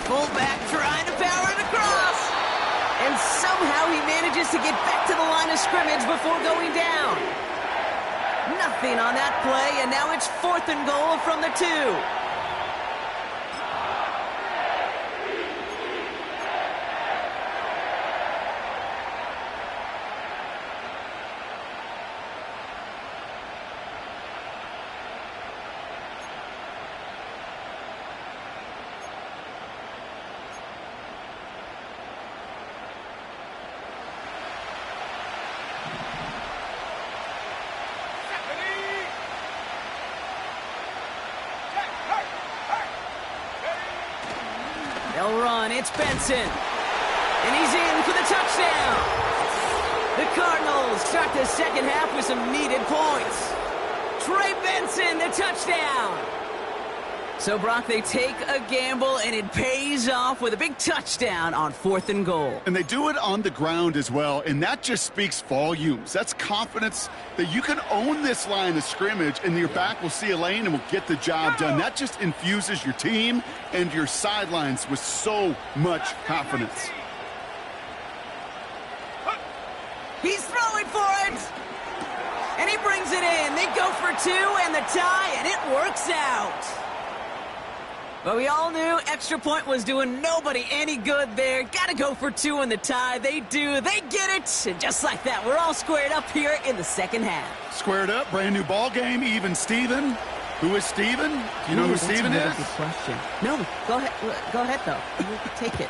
Fullback trying to power it across. And somehow he manages to get back to the line of scrimmage before going down. Nothing on that play, and now it's fourth and goal from the 2. They'll run. It's Benson. And he's in for the touchdown. The Cardinals start the second half with some needed points. Trey Benson, the touchdown. So, Brock, they take a gamble, and it pays off with a big touchdown on fourth and goal. And they do it on the ground as well, and that just speaks volumes. That's confidence that you can own this line of scrimmage, and your back will see a lane and will get the job done. That just infuses your team and your sidelines with so much confidence. He's throwing for it. And he brings it in. They go for 2 and the tie, and it works out. But we all knew extra point was doing nobody any good there. Got to go for 2 in the tie. They do. They get it. And just like that, we're all squared up here in the second half. Squared up, brand new ball game, even Steven. Who is Steven? Do you know who Steven is? That's a good question. No, go ahead, though. You take it.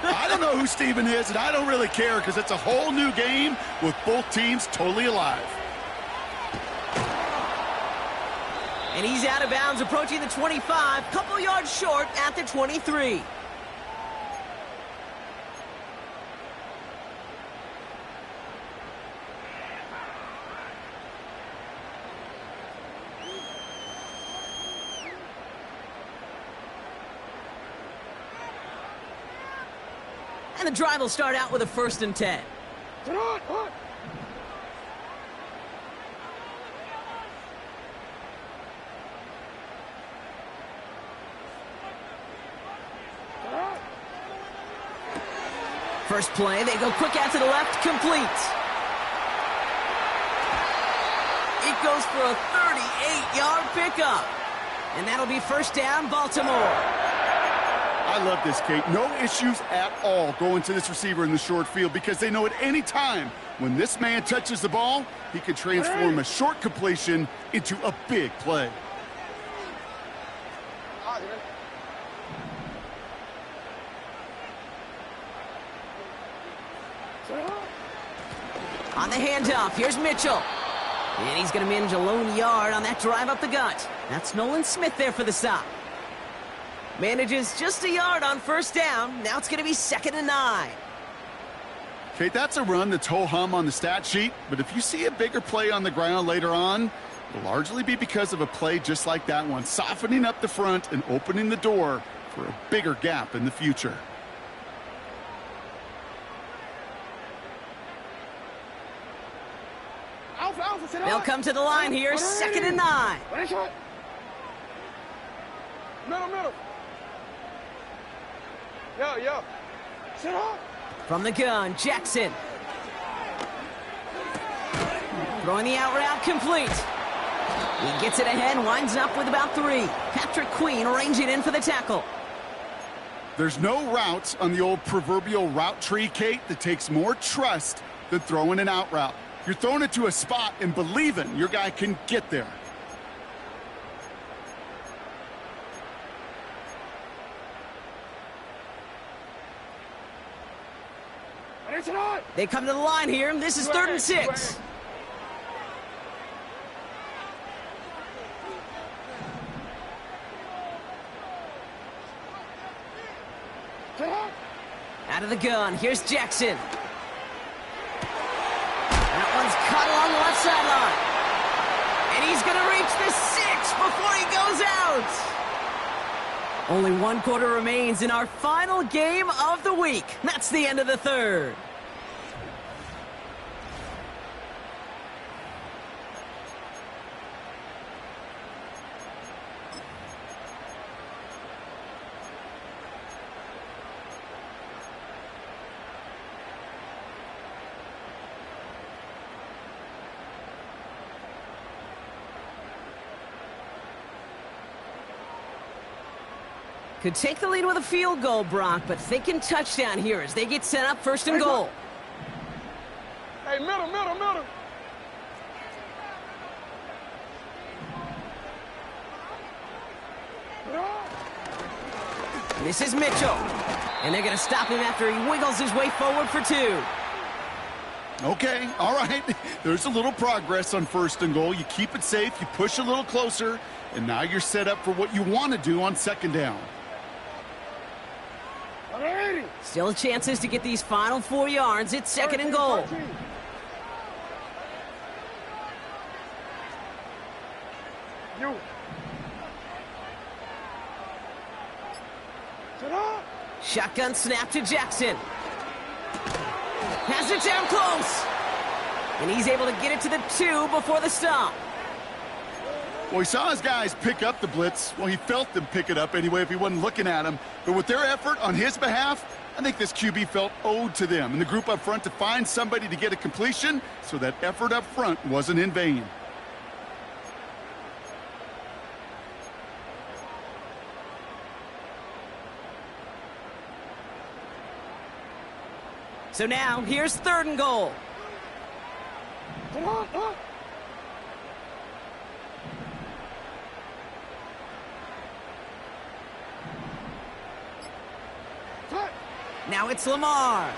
I don't know who Steven is, and I don't really care because it's a whole new game with both teams totally alive. And he's out of bounds, approaching the 25, couple yards short at the 23. And the drive will start out with a 1st and 10. First play, they go quick out to the left, complete. It goes for a 38-yard pickup. And that'll be first down, Baltimore. I love this, Kate. No issues at all going to this receiver in the short field because they know at any time when this man touches the ball, he can transform a short completion into a big play. On the handoff, here's Mitchell. And he's going to manage a lone yard on that drive up the gut. That's Nolan Smith there for the stop. Manages just a yard on first down. Now it's going to be 2nd and 9. Kate, that's a run that's ho-hum on the stat sheet, but if you see a bigger play on the ground later on, it'll largely be because of a play just like that one, softening up the front and opening the door for a bigger gap in the future. They'll come to the line here, 2nd and 9. Middle. Yo. Sit up. From the gun, Jackson. Throwing the out route complete. He gets it ahead, winds up with about 3. Patrick Queen ranging in for the tackle. There's no routes on the old proverbial route tree, Kate, that takes more trust than throwing an out route. You're throwing it to a spot and believing your guy can get there. They come to the line here. This is 3rd and 6. Out of the gun, here's Jackson. That one's caught along the left sideline. And he's going to reach the 6 before he goes out. Only 1 quarter remains in our final game of the week. That's the end of the 3rd. Could take the lead with a field goal, Brock, but thinking touchdown here as they get set up 1st and goal. Hey, middle. This is Mitchell. And they're going to stop him after he wiggles his way forward for 2. Okay, all right. There's a little progress on 1st and goal. You keep it safe, you push a little closer, and now you're set up for what you want to do on 2nd down. Still chances to get these final 4 yards. It's 2nd and goal. Shotgun snap to Jackson. Has it down close. And he's able to get it to the 2 before the stop. Well, he saw his guys pick up the blitz. Well, he felt them pick it up anyway if he wasn't looking at them. But with their effort on his behalf, I think this QB felt owed to them and the group up front to find somebody to get a completion, so that effort up front wasn't in vain. So now, here's 3rd and goal. Now it's Lamar.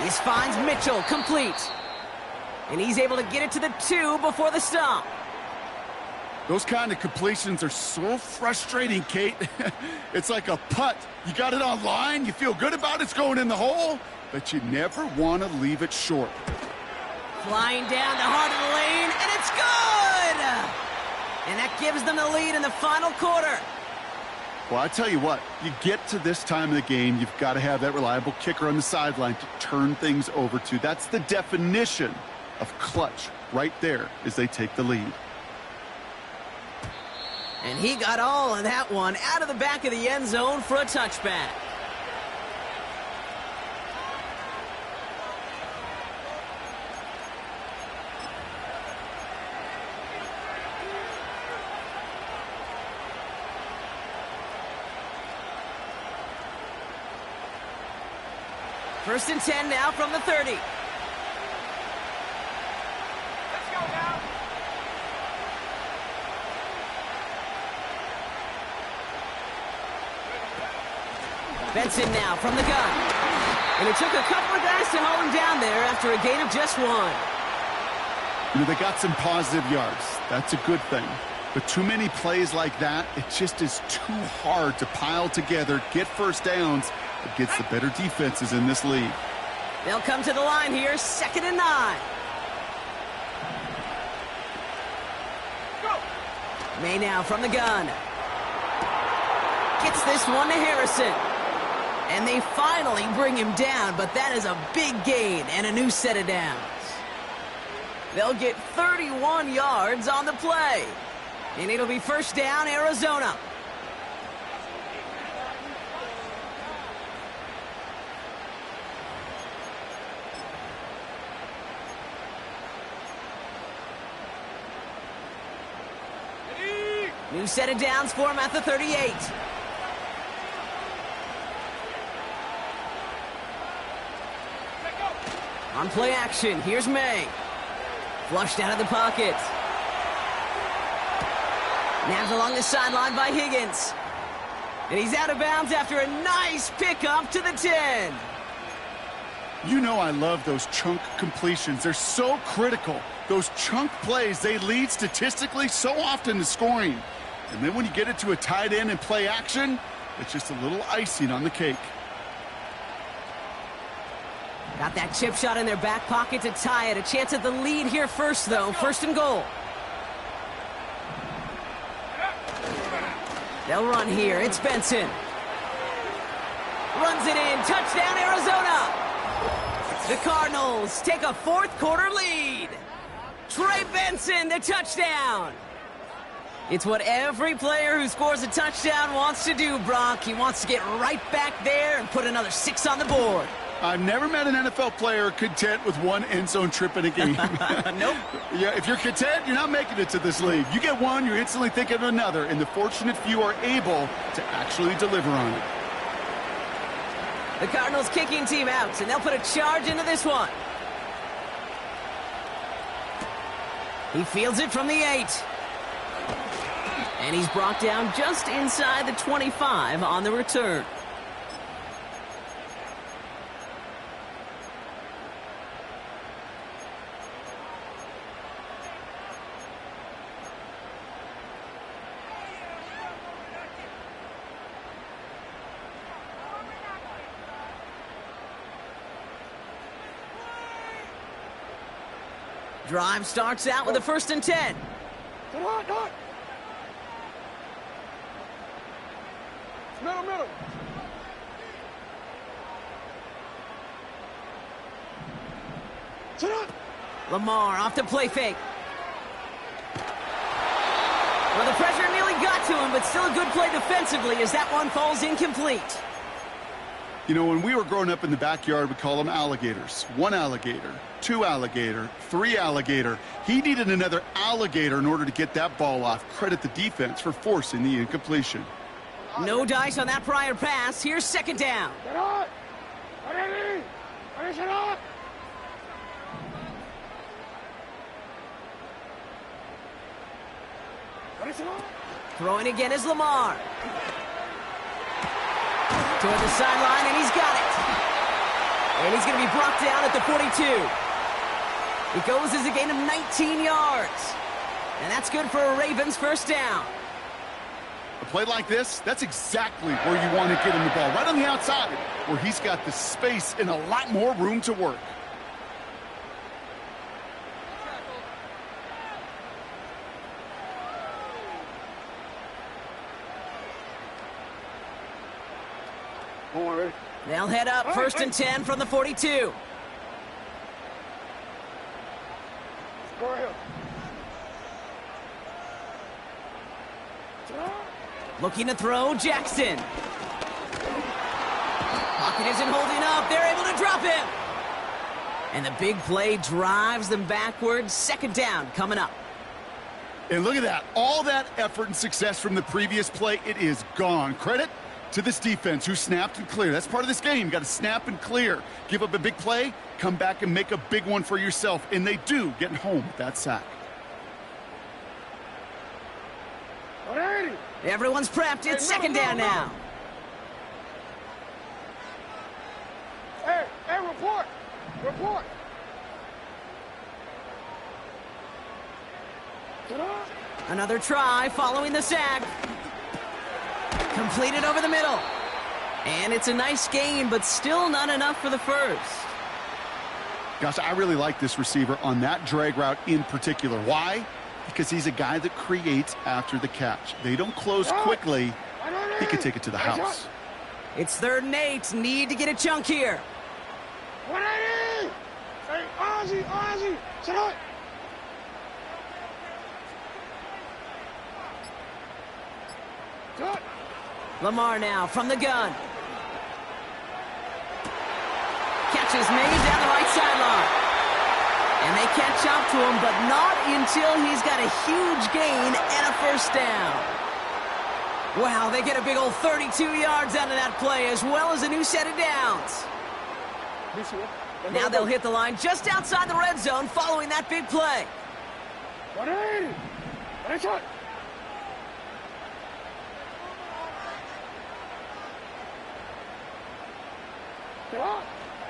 This finds Mitchell complete. And he's able to get it to the 2 before the stop. Those kind of completions are so frustrating, Kate. It's like a putt. You got it on line, you feel good about it's going in the hole, but you never want to leave it short. Flying down the heart of the lane, and it's good! And that gives them the lead in the final quarter. Well, I tell you what, you get to this time of the game, you've got to have that reliable kicker on the sideline to turn things over to. That's the definition of clutch right there as they take the lead. And he got all of that one out of the back of the end zone for a touchback. First and 10 now from the 30. Let's go now. Benson now from the gun. And it took a couple of guys to hold him down there after a gain of just 1. You know, they got some positive yards. That's a good thing. But too many plays like that, it just is too hard to pile together, get first downs against the better defenses in this league. They'll come to the line here, 2nd and 9. Go. May now from the gun. Gets this one to Harrison. And they finally bring him down, but that is a big gain and a new set of downs. They'll get 31 yards on the play. And it'll be first down, Arizona. New set of downs for him at the 38. On play action, here's May. Flushed out of the pocket. Nabbed along the sideline by Higgins. And he's out of bounds after a nice pickup to the 10. You know I love those chunk completions. They're so critical. Those chunk plays, they lead statistically so often to scoring. And then when you get it to a tight end and play action, it's just a little icing on the cake. Got that chip shot in their back pocket to tie it. A chance at the lead here first, though. First and goal. They'll run here. It's Benson. Runs it in. Touchdown, Arizona. The Cardinals take a fourth quarter lead. Trey Benson, the touchdown. It's what every player who scores a touchdown wants to do, Brock. He wants to get right back there and put another 6 on the board. I've never met an NFL player content with one end zone trip in a game. Nope. Yeah, if you're content, you're not making it to this league. You get one, you're instantly thinking of another, and the fortunate few are able to actually deliver on it. The Cardinals kicking team out, and they'll put a charge into this one. He fields it from the 8. And he's brought down just inside the 25 on the return. Drive starts out with a 1st and 10. Come on, come on. Middle, middle. Sit up. Lamar off the play fake. Well, the pressure nearly got to him, but still a good play defensively as that one falls incomplete. You know, when we were growing up in the backyard, we call them alligators. 1 alligator, 2 alligator, 3 alligator. He needed another alligator in order to get that ball off. Credit the defense for forcing the incompletion. No dice on that prior pass. Here's 2nd down. Get on. Ready. Ready, sit up. Ready, sit up. Throwing again is Lamar. Toward the sideline, and he's got it. And he's going to be brought down at the 42. It goes as a gain of 19 yards. And that's good for a Ravens 1st down. A play like this, that's exactly where you want to get him the ball. Right on the outside, where he's got the space and a lot more room to work. Ready. They'll head up 1st and 10 from the 42. Go ahead. Looking to throw, Jackson. Pocket isn't holding up. They're able to drop him. And the big play drives them backwards. 2nd down coming up. And look at that. All that effort and success from the previous play, it is gone. Credit to this defense who snapped and cleared. That's part of this game. You got to snap and clear. Give up a big play, come back and make a big one for yourself. And they do, getting home with that sack. Ready. Everyone's prepped. It's 2nd down now. Hey, report. Report. Get up. Another try following the sack. Completed over the middle. And it's a nice gain, but still not enough for the 1st. Gosh, I really like this receiver on that drag route in particular. Why? Because he's a guy that creates after the catch. They don't close quickly. He can take it to the house. It's 3rd and 8. Need to get a chunk here. 180. Hey, Ozzy. Sit up. Good. Lamar now from the gun. Catch is made down the right sideline. And they catch up to him, but not until he's got a huge gain and a 1st down. Wow, they get a big old 32 yards out of that play, as well as a new set of downs. Now they'll hit the line just outside the red zone following that big play.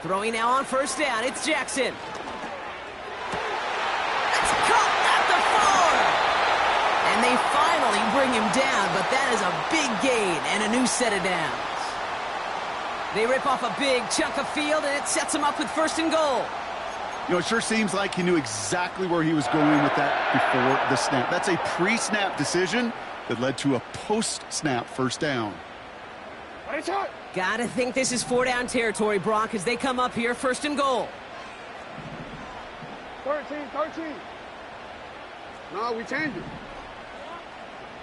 Throwing now on first down, it's Jackson. That's caught at the 4. And they finally bring him down, but that is a big gain and a new set of downs. They rip off a big chunk of field, and it sets him up with first and goal. You know, it sure seems like he knew exactly where he was going with that before the snap. That's a pre-snap decision that led to a post-snap first down. Gotta think this is 4-down territory, Brock, as they come up here first and goal. 13. No, we changed it.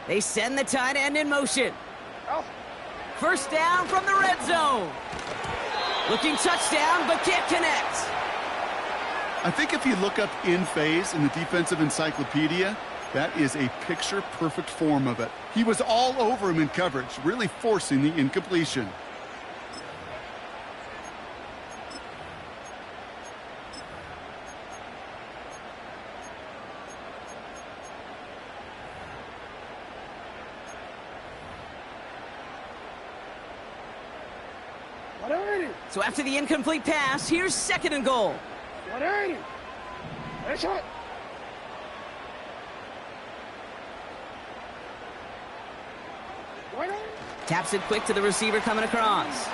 They send the tight end in motion. First down from the red zone. Looking touchdown, but can't connect. I think if you look up in phase in the defensive encyclopedia, that is a picture-perfect form of it. He was all over him in coverage, really forcing the incompletion. So after the incomplete pass, here's second and goal. Taps it quick to the receiver coming across.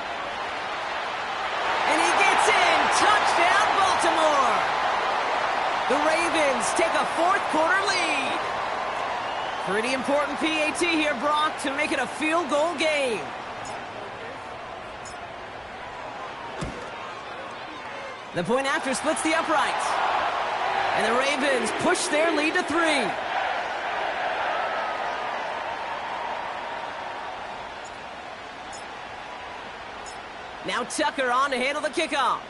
And he gets in. Touchdown, Baltimore. The Ravens take a fourth-quarter lead. Pretty important PAT here, Brock, to make it a field goal game. The point after splits the uprights. And the Ravens push their lead to 3. Now Tucker on to handle the kickoff.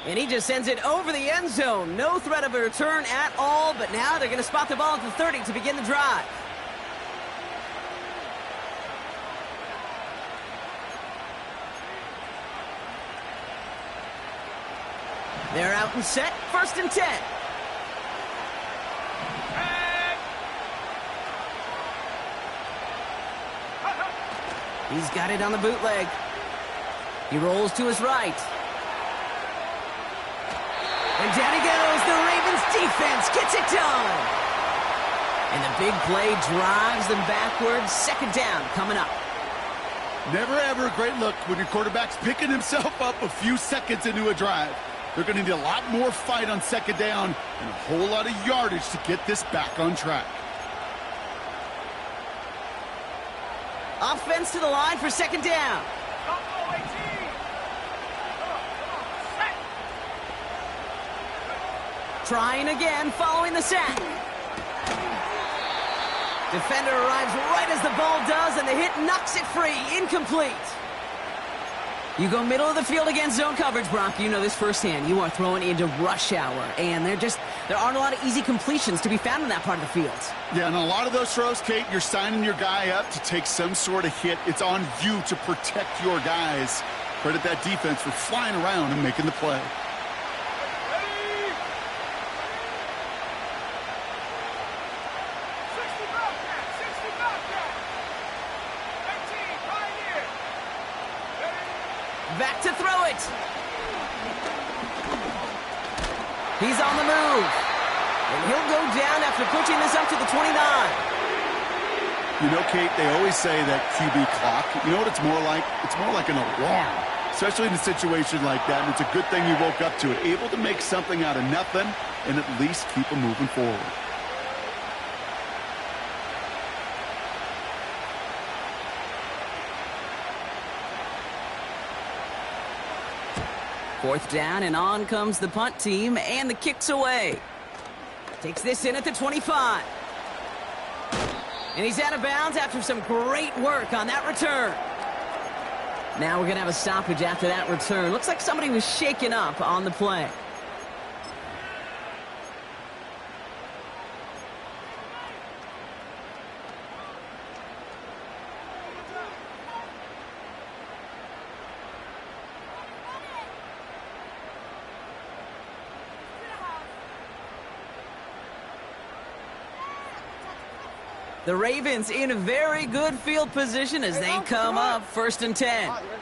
And he just sends it over the end zone. No threat of a return at all, but now they're going to spot the ball at the 30 to begin the drive. They're out and set, first and 10. He's got it on the bootleg. He rolls to his right. And down he goes. The Ravens defense gets it done. And the big play drives them backwards. Second down coming up. Never ever a great look when your quarterback's picking himself up a few seconds into a drive. They're going to need a lot more fight on second down and a whole lot of yardage to get this back on track. Offense to the line for second down. Trying again following the sack. Defender arrives right as the ball does, and the hit knocks it free. Incomplete. You go middle of the field against zone coverage, Brock. You know this firsthand. You are throwing into rush hour, and there aren't a lot of easy completions to be found in that part of the field. Yeah, and a lot of those throws, Kate, you're signing your guy up to take some sort of hit. It's on you to protect your guys. Credit that defense for flying around and making the play. Back to throw it. He's on the move. And he'll go down after pushing this up to the 29. You know, Kate, they always say that QB clock, you know what it's more like? It's more like an alarm, especially in a situation like that. And it's a good thing you woke up to it, able to make something out of nothing and at least keep them moving forward. Fourth down, and on comes the punt team, and the kick's away. Takes this in at the 25. And he's out of bounds after some great work on that return. Now we're going to have a stoppage after that return. Looks like somebody was shaken up on the play. The Ravens in a very good field position as they come up 1st and 10. All right, ready?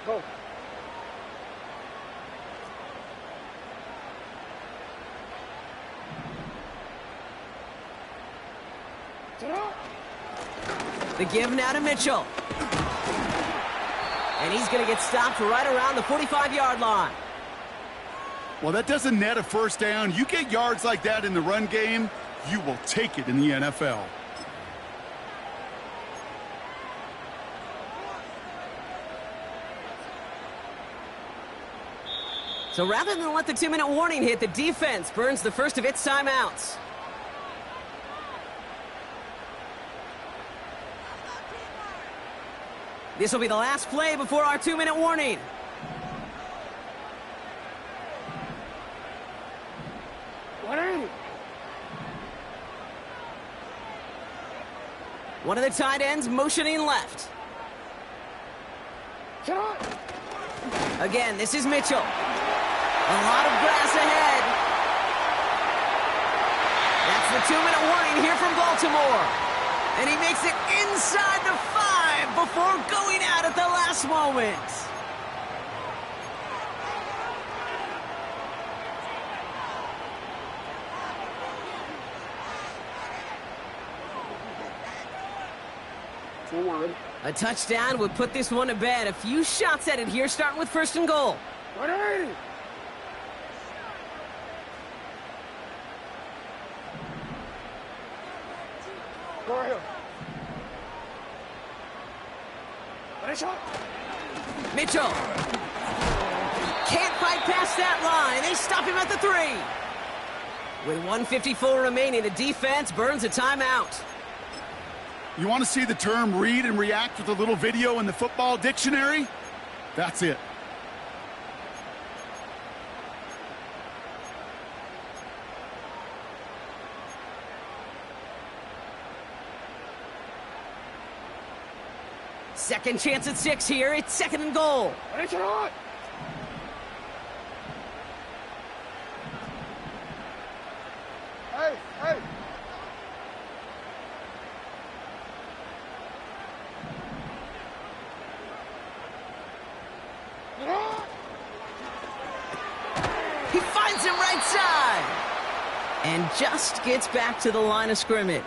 Go. Sit up. The give now to Mitchell. And he's going to get stopped right around the 45-yard line. Well, that doesn't net a first down. You get yards like that in the run game, you will take it in the NFL. So rather than let the 2-minute warning hit, the defense burns the first of its timeouts. This will be the last play before our 2-minute warning. One of the tight ends motioning left. Again, this is Mitchell. A lot of grass ahead. That's the 2-minute warning here from Baltimore. And he makes it inside the 5 before going out at the last moment. Forward. A touchdown would put this one to bed. A few shots at it here, starting with 1st and goal. Ready? Go right here. Ready, shot. Mitchell. Can't fight past that line. They stop him at the 3. With 1:54 remaining, the defense burns a timeout. You want to see the term read and react with a little video in the football dictionary? That's it. Second chance at 6 here. It's 2nd and goal. Ready, shot. Hey, hey. He finds him right side. And just gets back to the line of scrimmage.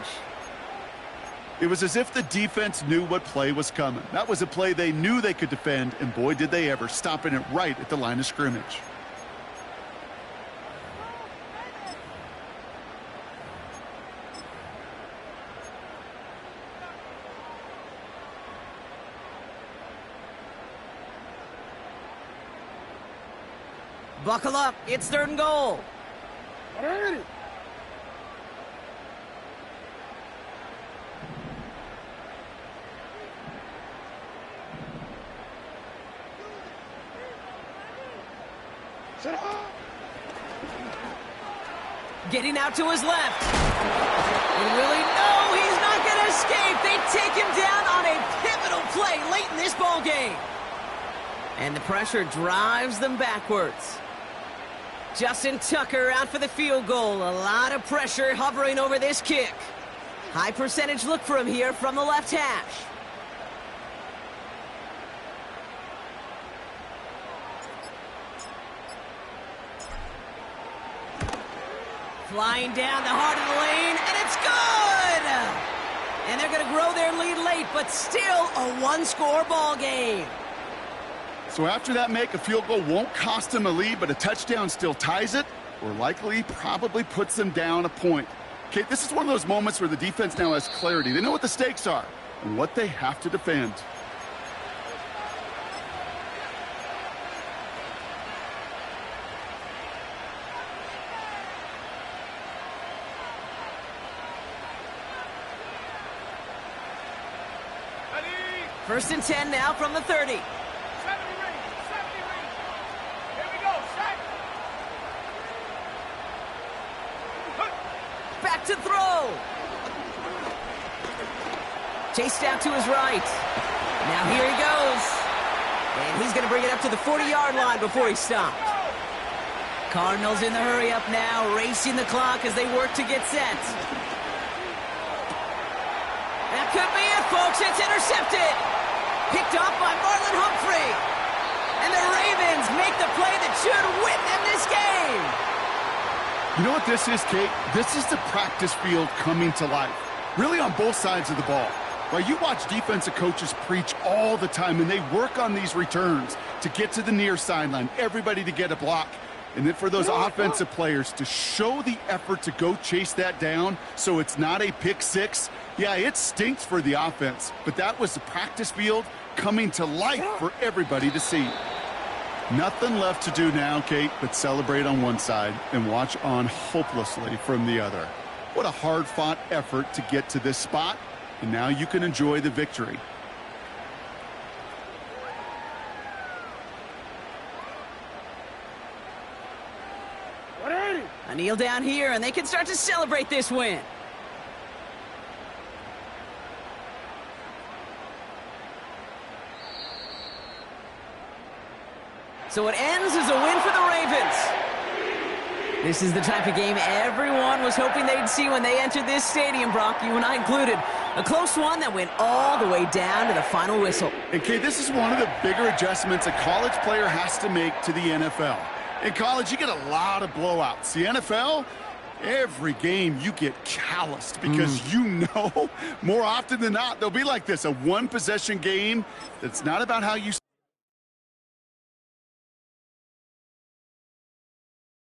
It was as if the defense knew what play was coming. That was a play they knew they could defend, and boy, did they ever, stopping it right at the line of scrimmage. Buckle up. It's 3rd and goal. Ready. Sit up. Getting out to his left. And Willie, no, he's not going to escape. They take him down on a pivotal play late in this ball game. And the pressure drives them backwards. Justin Tucker out for the field goal. A lot of pressure hovering over this kick. High percentage look for him here from the left hash. Flying down the heart of the lane, and it's good! And they're going to grow their lead late, but still a one-score ball game. So after that make, a field goal won't cost them a lead, but a touchdown still ties it, or likely probably puts them down a point. Okay, this is one of those moments where the defense now has clarity. They know what the stakes are and what they have to defend. First and 10 now from the 30. 70 rings, 70 rings. Here we go, set. Back to throw. Chased out to his right. Now here he goes. And he's going to bring it up to the 40-yard line before he stopped. Cardinals in the hurry up now, racing the clock as they work to get set. That could be it, folks. It's intercepted. Picked off by Marlon Humphrey. And the Ravens make the play that should win them this game. You know what this is, Kate? This is the practice field coming to life. Really on both sides of the ball. Right, you watch defensive coaches preach all the time, and they work on these returns to get to the near sideline, everybody to get a block. And then for those offensive players to show the effort to go chase that down so it's not a pick six. Yeah, it stinks for the offense, but that was the practice field coming to life for everybody to see. Nothing left to do now, Kate, but celebrate on one side and watch on hopelessly from the other. What a hard-fought effort to get to this spot, and now you can enjoy the victory. A kneel down here, and they can start to celebrate this win. So it ends as a win for the Ravens. This is the type of game everyone was hoping they'd see when they entered this stadium, Brock, you and I included. A close one that went all the way down to the final whistle. And, Kate, this is one of the bigger adjustments a college player has to make to the NFL. In college, you get a lot of blowouts. The NFL, every game you get calloused because you know more often than not they'll be like this, a one-possession game that's not about how you